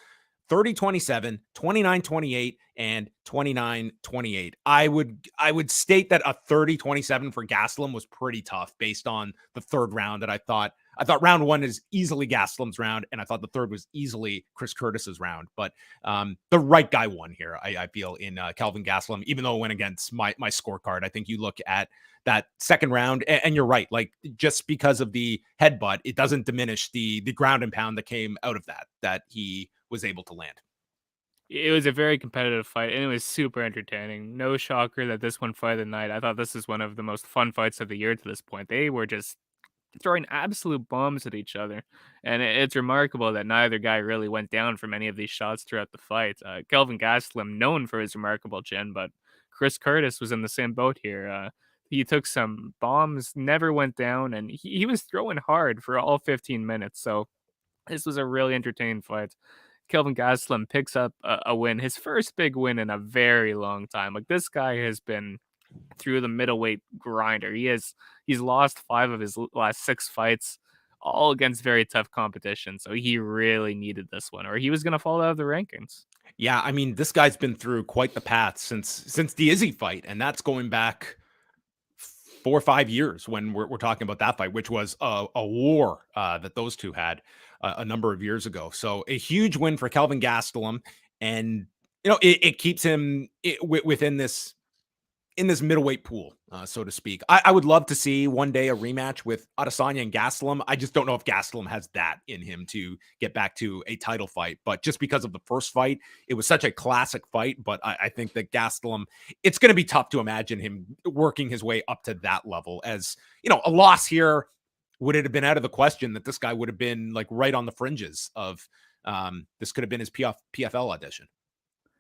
30-27, 29-28, and 29-28. I would state that a 30-27 for Gastelum was pretty tough based on the third round that I thought round one is easily Gastelum's round, and I thought the third was easily Chris Curtis's round. But the right guy won here, I feel, in Kelvin Gastelum, even though it went against my scorecard. I think you look at that second round, and you're right. Like, just because of the headbutt, it doesn't diminish the ground and pound that came out of that he was able to land. It was a very competitive fight, and it was super entertaining. No shocker that this one fight of the night. I thought this is one of the most fun fights of the year to this point. They were just throwing absolute bombs at each other, and it's remarkable that neither guy really went down from any of these shots throughout the fight. Kelvin Gastelum, known for his remarkable chin, but Chris Curtis was in the same boat here. He took some bombs, never went down, and he was throwing hard for all 15 minutes. So this was a really entertaining fight. Kelvin Gastelum picks up a win, his first big win in a very long time. Like this guy has been through the middleweight grinder. He's lost 5 of his last 6 fights, all against very tough competition. So he really needed this one, or he was going to fall out of the rankings. Yeah, I mean, this guy's been through quite the path since the Izzy fight, and that's going back 4 or 5 years when we're talking about that fight, which was a war that those two had a number of years ago. So a huge win for Kelvin Gastelum, and it keeps him within this in this middleweight pool, so to speak. I would love to see one day a rematch with Adesanya and Gastelum. I just don't know if Gastelum has that in him to get back to a title fight. But just because of the first fight, it was such a classic fight. But I think that Gastelum, it's going to be tough to imagine him working his way up to that level. As you know, a loss here, would it have been out of the question that this guy would have been like right on the fringes of this could have been his PFL audition.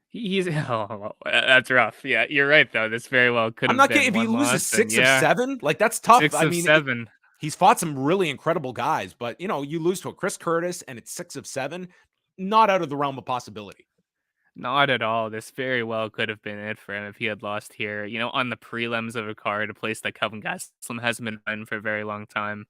He's that's rough. Yeah, you're right though. This very well could I'm have not kidding. been If he one loses loss, and 6 of yeah, 7, like that's tough. 6 I of mean, 7. he's fought some really incredible guys, but you know, you lose to a Chris Curtis and it's 6 of 7, not out of the realm of possibility. Not at all. This very well could have been it for him if he had lost here. On the prelims of a card, a place that Kelvin Gastelum hasn't been in for a very long time.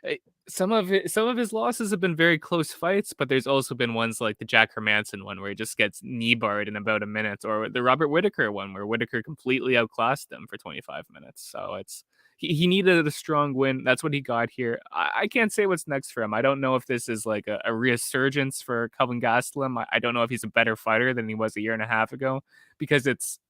Eh, some of his losses have been very close fights, but there's also been ones like the Jack Hermanson one where he just gets knee barred in about a minute, or the Robert Whittaker one where Whittaker completely outclassed him for 25 minutes. So he needed a strong win. That's what he got here. I can't say what's next for him. I don't know if this is like a resurgence for Kelvin Gastelum. I don't know if he's a better fighter than he was a year and a half ago, because it's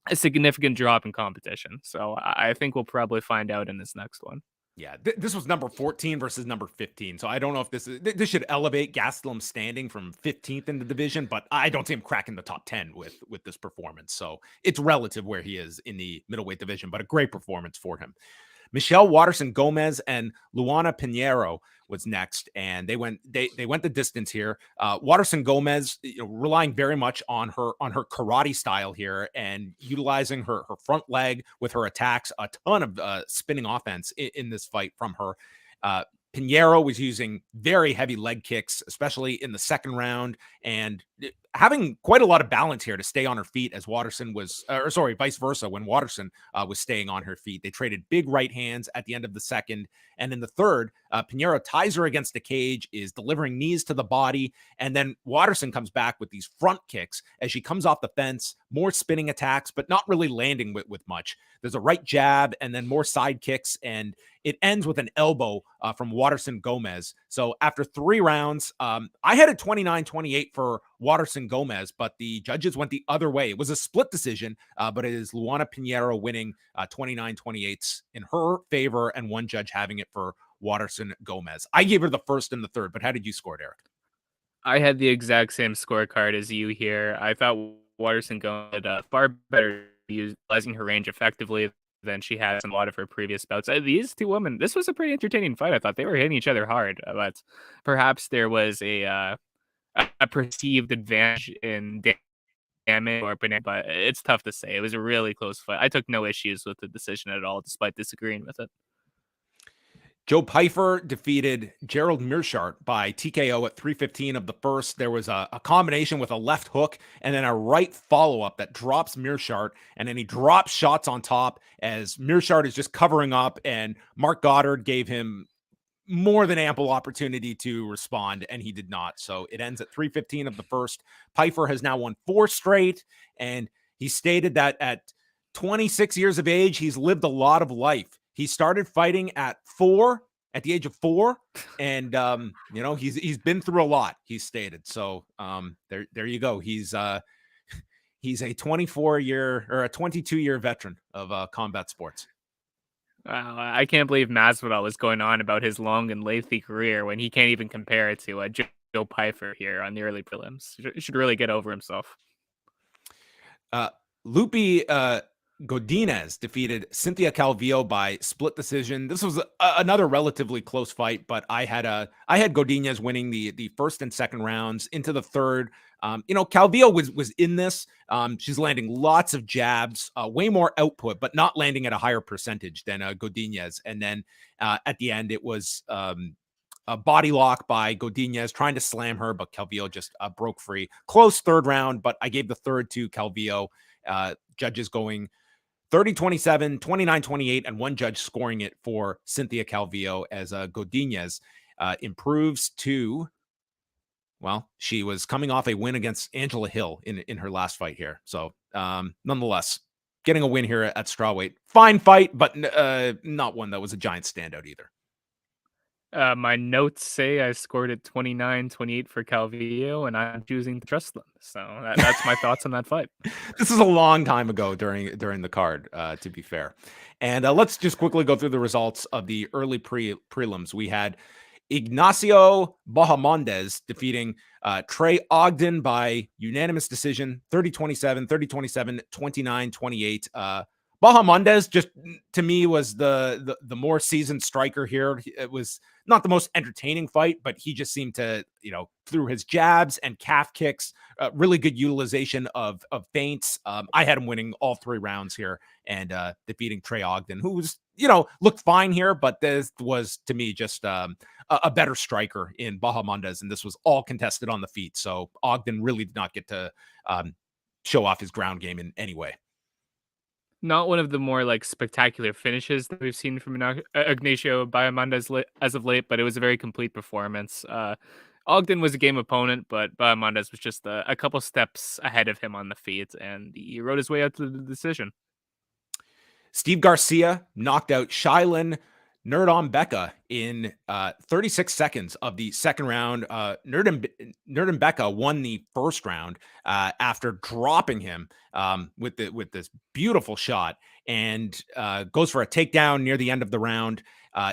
a significant drop in competition. So I think we'll probably find out in this next one. Yeah, this was number 14 versus number 15. So I don't know if this should elevate Gastelum's standing from 15th in the division, but I don't see him cracking the top 10 with this performance. So it's relative where he is in the middleweight division, but a great performance for him. Michelle Waterson-Gomez and Luana Pinheiro was next, and they went the distance here. Waterson-Gomez, relying very much on her karate style here and utilizing her front leg with her attacks. A ton of spinning offense in this fight from her. Pinheiro was using very heavy leg kicks, especially in the second round, and having quite a lot of balance here to stay on her feet as Waterson was, vice versa, when Waterson was staying on her feet. They traded big right hands at the end of the second. And in the third, Pinheiro ties her against the cage, is delivering knees to the body. And then Waterson comes back with these front kicks as she comes off the fence, more spinning attacks, but not really landing with much. There's a right jab and then more side kicks, and it ends with an elbow from Waterson-Gomez. So after 3 rounds, I had a 29-28 for Waterson-Gomez, but the judges went the other way. It was a split decision, but it is Luana Pinheiro winning 29-28 in her favor, and one judge having it for Waterson-Gomez. I gave her the first and the third, but how did you score it, Eric? I had the exact same scorecard as you here. I thought Waterson-Gomez had far better utilizing her range effectively than she had in a lot of her previous bouts. These two women, this was a pretty entertaining fight. I thought they were hitting each other hard, but perhaps there was a perceived advantage in damage, but it's tough to say. It was a really close fight. I took no issues with the decision at all, despite disagreeing with it. Joe Pyfer defeated Gerald Meerschaert by TKO at 3:15 of the first. There was a combination with a left hook and then a right follow-up that drops Meerschaert, and then he drops shots on top as Meerschaert is just covering up, and Mark Goddard gave him more than ample opportunity to respond, and he did not. So it ends at 3:15 of the first. Pyfer has now won 4 straight, and he stated that at 26 years of age, he's lived a lot of life. He started fighting at the age of 4, and he's been through a lot, he's stated. So there you go. He's a 24-year or a 22-year veteran of combat sports. Wow, I can't believe Masvidal was going on about his long and lengthy career when he can't even compare it to Joe Pyfer here on the early prelims. He should really get over himself. Godinez defeated Cynthia Calvillo by split decision. This was another relatively close fight, but I had Godinez winning the first and second rounds. Into the third, Calvillo was in this. She's landing lots of jabs, way more output, but not landing at a higher percentage than Godinez. And then at the end, it was a body lock by Godinez trying to slam her, but Calvillo just broke free. Close third round, but I gave the third to Calvillo. Judges going 30-27, 29-28, and one judge scoring it for Cynthia Calvillo as Godinez improves to, well, she was coming off a win against Angela Hill in her last fight here. So nonetheless, getting a win here at strawweight. Fine fight, but not one that was a giant standout either. My notes say I scored at 29-28 for Calvillo, and I'm choosing to trust them. So that's my thoughts on that fight. This is a long time ago during the card, to be fair. And let's just quickly go through the results of the early prelims. We had Ignacio Bahamondes defeating Trey Ogden by unanimous decision, 30-27, 30-27, 29-28. Bahamondes just to me was the more seasoned striker here. It was not the most entertaining fight, but he just seemed to, through his jabs and calf kicks, really good utilization of feints. I had him winning all 3 rounds here and defeating Trey Ogden, who was, looked fine here, but this was to me just a better striker in Bahamondes, and this was all contested on the feet. So Ogden really did not get to show off his ground game in any way. Not one of the more spectacular finishes that we've seen from Ignacio Bahamondes as of late, but it was a very complete performance. Ogden was a game opponent, but Bahamondes was just a couple steps ahead of him on the feet, and he rode his way out to the decision. Steve Garcia knocked out Shailin Nurdimbeka in 36 seconds of the second round. Nurdimbeka won the first round after dropping him with this beautiful shot, and goes for a takedown near the end of the round.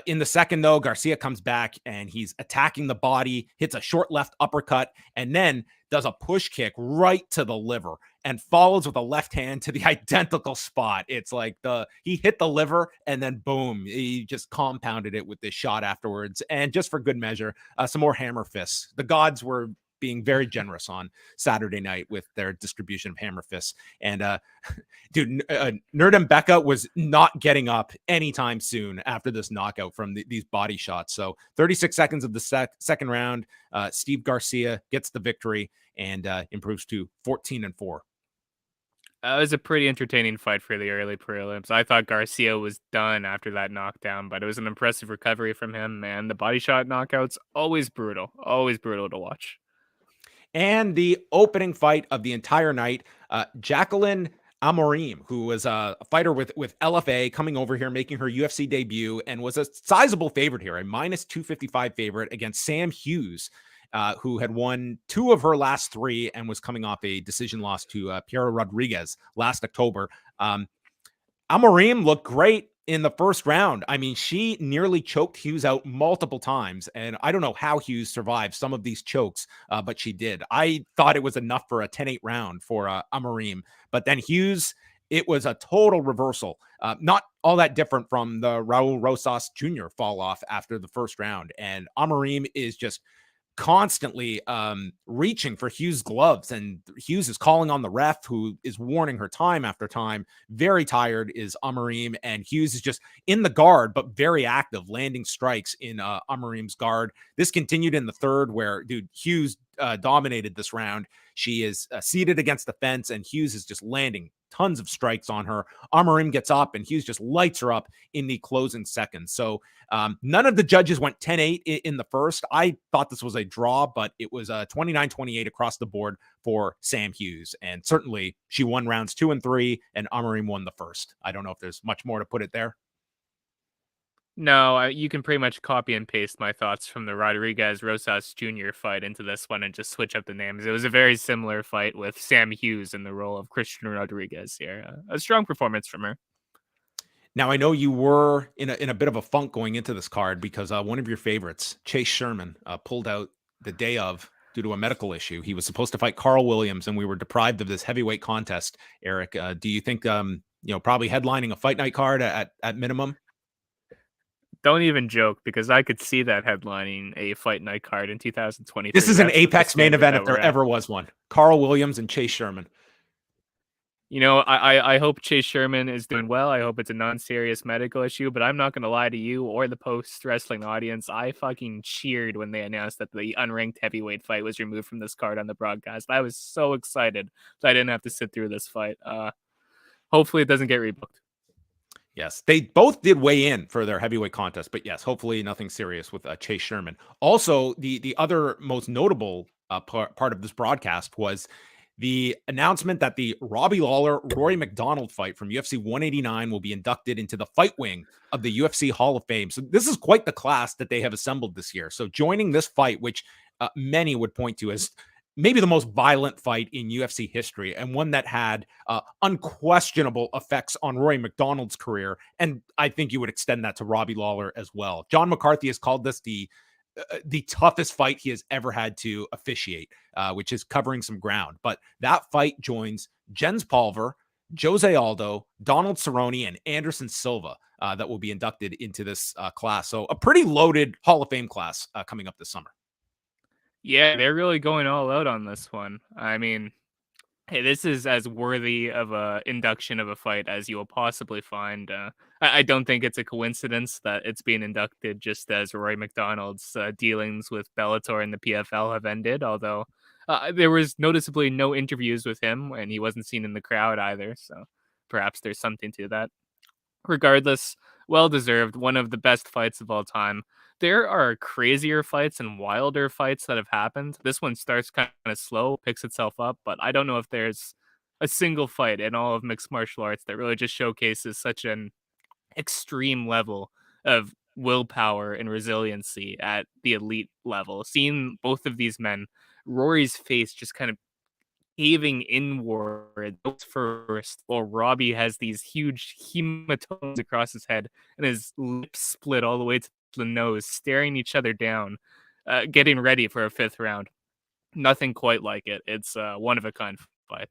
In the second, though, Garcia comes back and he's attacking the body, hits a short left uppercut, and then does a push kick right to the liver and follows with a left hand to the identical spot. It's like he hit the liver and then boom, he just compounded it with this shot afterwards. And just for good measure, some more hammer fists. The gods were being very generous on Saturday night with their distribution of hammer fists. And dude, Nurdimbeka was not getting up anytime soon after this knockout from these body shots. So 36 seconds of the second round, Steve Garcia gets the victory and improves to 14-4. It was a pretty entertaining fight for the early prelims. I thought Garcia was done after that knockdown, but it was an impressive recovery from him, man. The body shot knockouts, always brutal to watch. And the opening fight of the entire night, Jacqueline Amorim, who was a fighter with LFA, coming over here, making her UFC debut, and was a sizable favorite here, a minus 255 favorite against Sam Hughes, who had won 2 of her last 3 and was coming off a decision loss to Piera Rodriguez last October. Amorim looked great in the first round. I mean, she nearly choked Hughes out multiple times, and I don't know how Hughes survived some of these chokes, but she did. I thought it was enough for a 10-8 round for Amorim, but then Hughes, it was a total reversal. Not all that different from the Raul Rosas Jr. fall off after the first round, and Amorim is just constantly reaching for Hughes' gloves, and Hughes is calling on the ref, who is warning her time after time. Very tired is Amorim, and Hughes is just in the guard, but very active, landing strikes in Amorim's guard. This continued in the third, where Hughes dominated this round. She is seated against the fence, and Hughes is just landing tons of strikes on her. Amorim gets up, and Hughes just lights her up in the closing seconds. So none of the judges went 10-8 in the first. I thought this was a draw, but it was 29-28 across the board for Sam Hughes. And certainly she won rounds 2 and 3, and Amorim won the first. I don't know if there's much more to put it there. No, you can pretty much copy and paste my thoughts from the Rodriguez Rosas Jr. fight into this one and just switch up the names. It was a very similar fight with Sam Hughes in the role of Christian Rodriguez here. A strong performance from her. Now, I know you were in a bit of a funk going into this card because one of your favorites, Chase Sherman, pulled out the day of due to a medical issue. He was supposed to fight Karl Williams, and we were deprived of this heavyweight contest. Eric, do you think probably headlining a fight night card at minimum? Don't even joke, because I could see that headlining a fight night card in 2023. This is an Apex main event if there ever was one. Karl Williams and Chase Sherman. I hope Chase Sherman is doing well. I hope it's a non-serious medical issue, but I'm not going to lie to you or the post-wrestling audience. I fucking cheered when they announced that the unranked heavyweight fight was removed from this card on the broadcast. I was so excited that I didn't have to sit through this fight. Hopefully it doesn't get rebooked. Yes, they both did weigh in for their heavyweight contest, but yes, hopefully nothing serious with Chase Sherman. Also, the other most notable part of this broadcast was the announcement that the Robbie Lawler-Rory McDonald fight from UFC 189 will be inducted into the fight wing of the UFC Hall of Fame. So this is quite the class that they have assembled this year. So joining this fight, which many would point to as maybe the most violent fight in UFC history, and one that had unquestionable effects on Rory McDonald's career. And I think you would extend that to Robbie Lawler as well. John McCarthy has called this the toughest fight he has ever had to officiate, which is covering some ground. But that fight joins Jens Pulver, Jose Aldo, Donald Cerrone, and Anderson Silva that will be inducted into this class. So a pretty loaded Hall of Fame class coming up this summer. Yeah, they're really going all out on this one. I mean, hey, this is as worthy of a induction of a fight as you will possibly find. I don't think it's a coincidence that it's being inducted just as Roy McDonald's dealings with Bellator and the PFL have ended, although there was noticeably no interviews with him, and he wasn't seen in the crowd either, so perhaps there's something to that. Regardless, well deserved, one of the best fights of all time. There are crazier fights and wilder fights that have happened. This one starts kind of slow, picks itself up, but I don't know if there's a single fight in all of mixed martial arts that really just showcases such an extreme level of willpower and resiliency at the elite level. Seeing both of these men, Rory's face just kind of caving inward first, while Robbie has these huge hematomas across his head and his lips split all the way to the nose, staring each other down, getting ready for a fifth round. Nothing quite like it. It's one of a kind fight.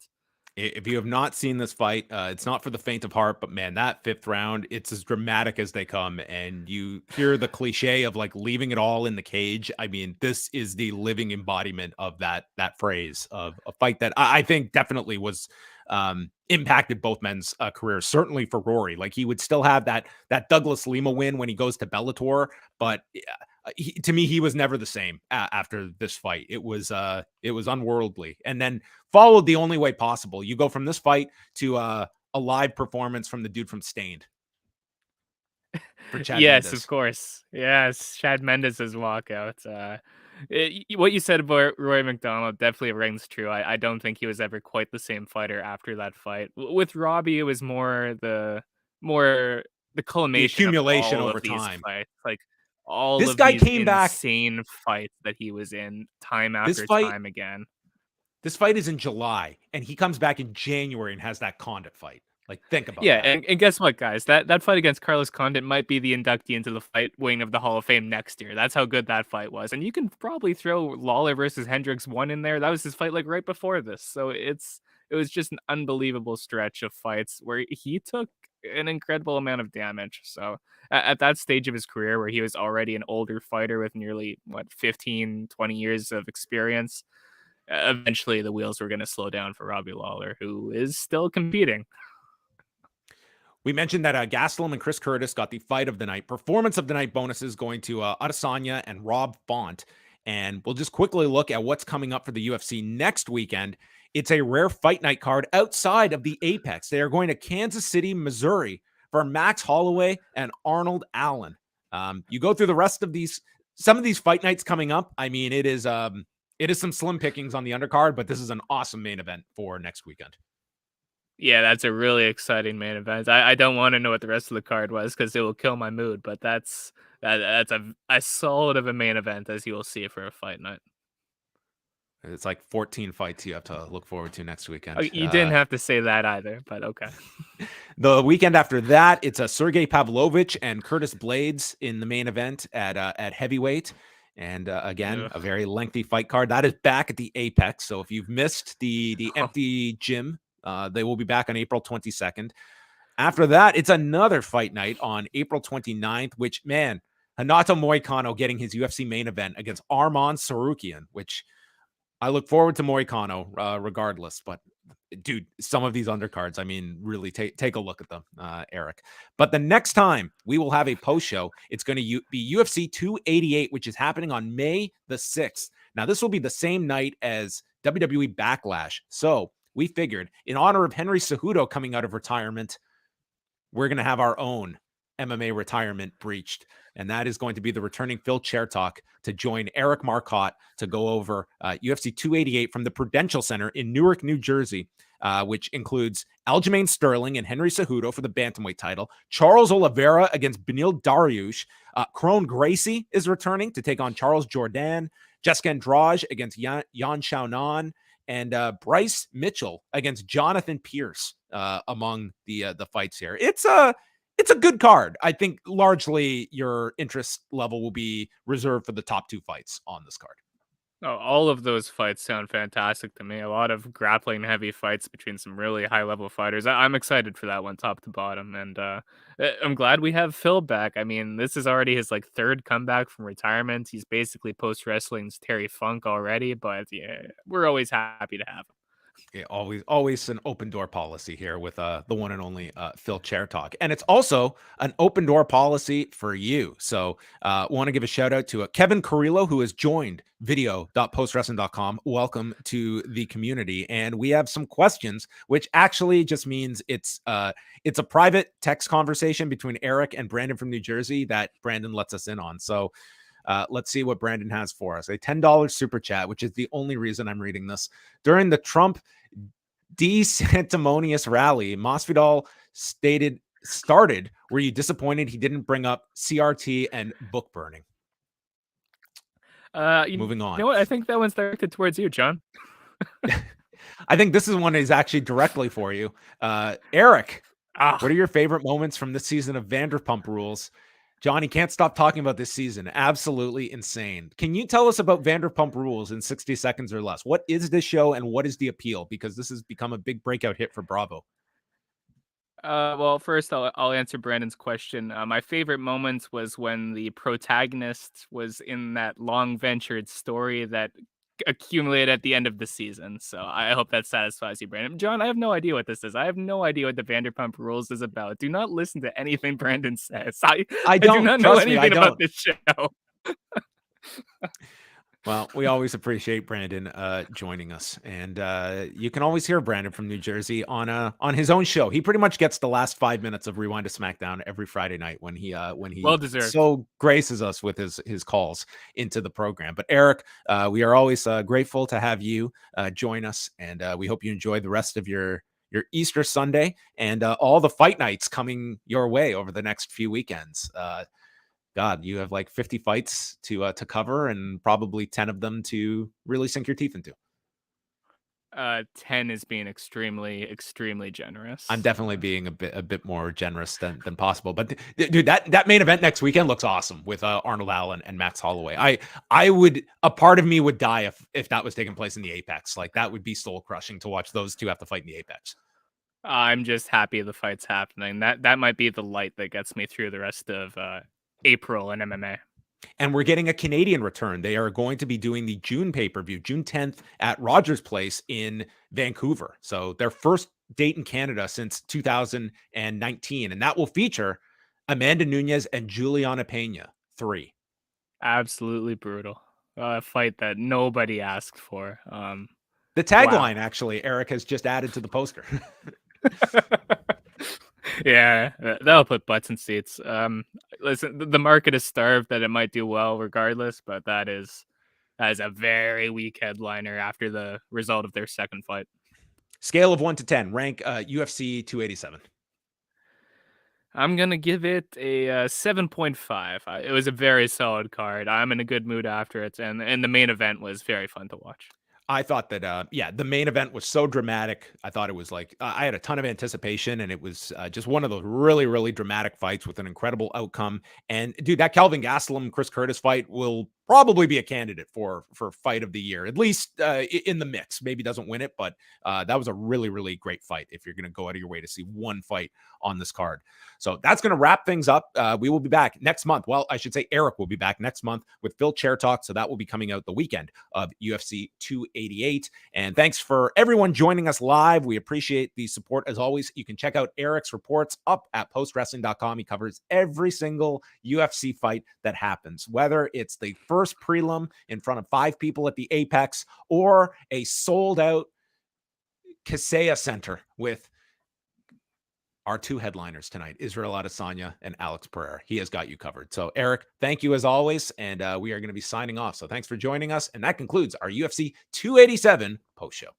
If you have not seen this fight, it's not for the faint of heart, but man, that fifth round, it's as dramatic as they come. And you hear the cliche of like leaving it all in the cage. I mean, this is the living embodiment of that phrase of a fight that I think definitely was impacted both men's careers. Certainly for Rory, like he would still have that Douglas Lima win when he goes to Bellator, but to me, he was never the same after this fight. It was unworldly, and then followed the only way possible. You go from this fight to a live performance from the dude from Stained for Chad Yes, Mendes. of course. Yes, Chad Mendes' walkout. What you said about Roy McDonald definitely rings true. I don't think he was ever quite the same fighter after that fight. With Robbie, it was more the The culmination of accumulation all over of these time. fights, like all This of guy these came back. insane fights that he was in time This after fight, time again. this fight is in July, and he comes back in January and has that Condit fight. Like, think about Yeah, that. and guess what, guys? That fight against Carlos Condit might be the inductee into the fight wing of the Hall of Fame next year. That's how good that fight was. And you can probably throw Lawler versus Hendricks 1 in there. That was his fight like right before this. So it was just an unbelievable stretch of fights where he took an incredible amount of damage. So at that stage of his career where he was already an older fighter with nearly 15, 20 years of experience, eventually the wheels were going to slow down for Robbie Lawler, who is still competing. We mentioned that Gastelum and Chris Curtis got the fight of the night, performance of the night bonuses going to Adesanya and Rob Font. And we'll just quickly look at what's coming up for the UFC next weekend. It's a rare fight night card outside of the Apex. They are going to Kansas City, Missouri for Max Holloway and Arnold Allen. You go through the rest of some of these fight nights coming up. I mean, it is some slim pickings on the undercard, but this is an awesome main event for next weekend. Yeah, that's a really exciting main event. I don't want to know what the rest of the card was because it will kill my mood, but that's a solid of a main event as you will see for a fight night. It's like 14 fights you have to look forward to next weekend. Oh, you didn't have to say that either, but okay. The weekend after that, it's a Sergey Pavlovich and Curtis Blades in the main event at heavyweight. And again, a very lengthy fight card. That is back at the Apex. So if you've missed the empty gym, they will be back on April 22nd. After that, it's another fight night on April 29th, which, man, Renato Moicano getting his UFC main event against Arman Sarukian, which I look forward to Moicano regardless. But, dude, some of these undercards, I mean, really take a look at them, Eric. But the next time we will have a post show, it's going to be UFC 288, which is happening on May the 6th. Now, this will be the same night as WWE Backlash. So we figured in honor of Henry Cejudo coming out of retirement, we're going to have our own MMA retirement breached. And that is going to be the returning Phil Chertok to join Eric Marcotte to go over UFC 288 from the Prudential Center in Newark, New Jersey, which includes Aljamain Sterling and Henry Cejudo for the bantamweight title, Charles Oliveira against Beneil Dariush, Kron Gracie is returning to take on Charles Jourdain, Jessica Andrade against Yan Xiaonan, and Bryce Mitchell against Jonathan Pierce among the fights here. It's a good card. I think largely your interest level will be reserved for the top 2 fights on this card. Oh, all of those fights sound fantastic to me. A lot of grappling heavy fights between some really high level fighters. I'm excited for that one, top to bottom, and I'm glad we have Phil back. I mean, this is already his like 3rd comeback from retirement. He's basically post wrestling's Terry Funk already, but yeah, we're always happy to have him. Yeah, always an open door policy here with the one and only Phil Chertok. And it's also an open door policy for you. So want to give a shout out to Kevin Carrillo, who has joined video.postwrestling.com. Welcome to the community. And we have some questions, which actually just means it's a private text conversation between Eric and Brandon from New Jersey that Brandon lets us in on. So let's see what Brandon has for us. A $10 super chat, which is the only reason I'm reading this. During the Trump DeSanctimonious rally, Masvidal started, were you disappointed he didn't bring up CRT and book burning? Moving on. You know what? I think that one's directed towards you, John. I think this is one is actually directly for you. Eric, what are your favorite moments from this season of Vanderpump Rules? Johnny can't stop talking about this season. Absolutely insane. Can you tell us about Vanderpump Rules in 60 seconds or less? What is this show and what is the appeal? Because this has become a big breakout hit for Bravo. Well, first I'll answer Brandon's question. My favorite moments was when the protagonist was in that long ventured story that accumulated at the end of the season. So I hope that satisfies you, Brandon. John, I have no idea what this is. I have no idea what the Vanderpump Rules is about. Do not listen to anything Brandon says. I do not know anything about this show. Well, we always appreciate Brandon joining us, and you can always hear Brandon from New Jersey on his own show. He pretty much gets the last 5 minutes of Rewind to SmackDown every Friday night when he well deserved. So graces us with his calls into the program. But Eric, we are always grateful to have you join us, and we hope you enjoy the rest of your Easter Sunday and all the fight nights coming your way over the next few weekends. God, you have like 50 fights to cover and probably 10 of them to really sink your teeth into. 10 is being extremely generous. I'm definitely being a bit more generous than possible. But dude, that main event next weekend looks awesome with Arnold Allen and Max Holloway. A part of me would die if that was taking place in the Apex. Like that would be soul crushing to watch those two have to fight in the Apex. I'm just happy the fight's happening. That might be the light that gets me through the rest of April in MMA. And we're getting a Canadian return. They are going to be doing the June pay-per-view, June 10th at Rogers Place in Vancouver. So their first date in Canada since 2019. And that will feature Amanda Nunes and Juliana Pena 3. Absolutely brutal. A fight that nobody asked for. The tagline, actually, Eric has just added to the poster. Yeah, that'll put butts in seats. Listen, the market is starved that it might do well regardless, but that is a very weak headliner after the result of their second fight. Scale of 1 to 10, rank UFC 287. I'm going to give it a 7.5. It was a very solid card. I'm in a good mood after it, and the main event was very fun to watch. I thought that, the main event was so dramatic. I thought it was like, I had a ton of anticipation, and it was just one of those really, really dramatic fights with an incredible outcome. And dude, that Kelvin Gastelum, Chris Curtis fight will probably be a candidate for fight of the year, at least in the mix. Maybe doesn't win it, but that was a really, really great fight if you're going to go out of your way to see one fight on this card. So that's going to wrap things up. We will be back next month. Well, I should say Eric will be back next month with Phil Chertok. So that will be coming out the weekend of UFC 288. And thanks for everyone joining us live. We appreciate the support as always. You can check out Eric's reports up at postwrestling.com. He covers every single UFC fight that happens, whether it's the first prelim in front of 5 people at the Apex or a sold out Kaseya Center with our two headliners tonight, Israel Adesanya and Alex Pereira. He has got you covered. So, Eric, thank you as always. And we are going to be signing off. So thanks for joining us. And that concludes our UFC 287 post show.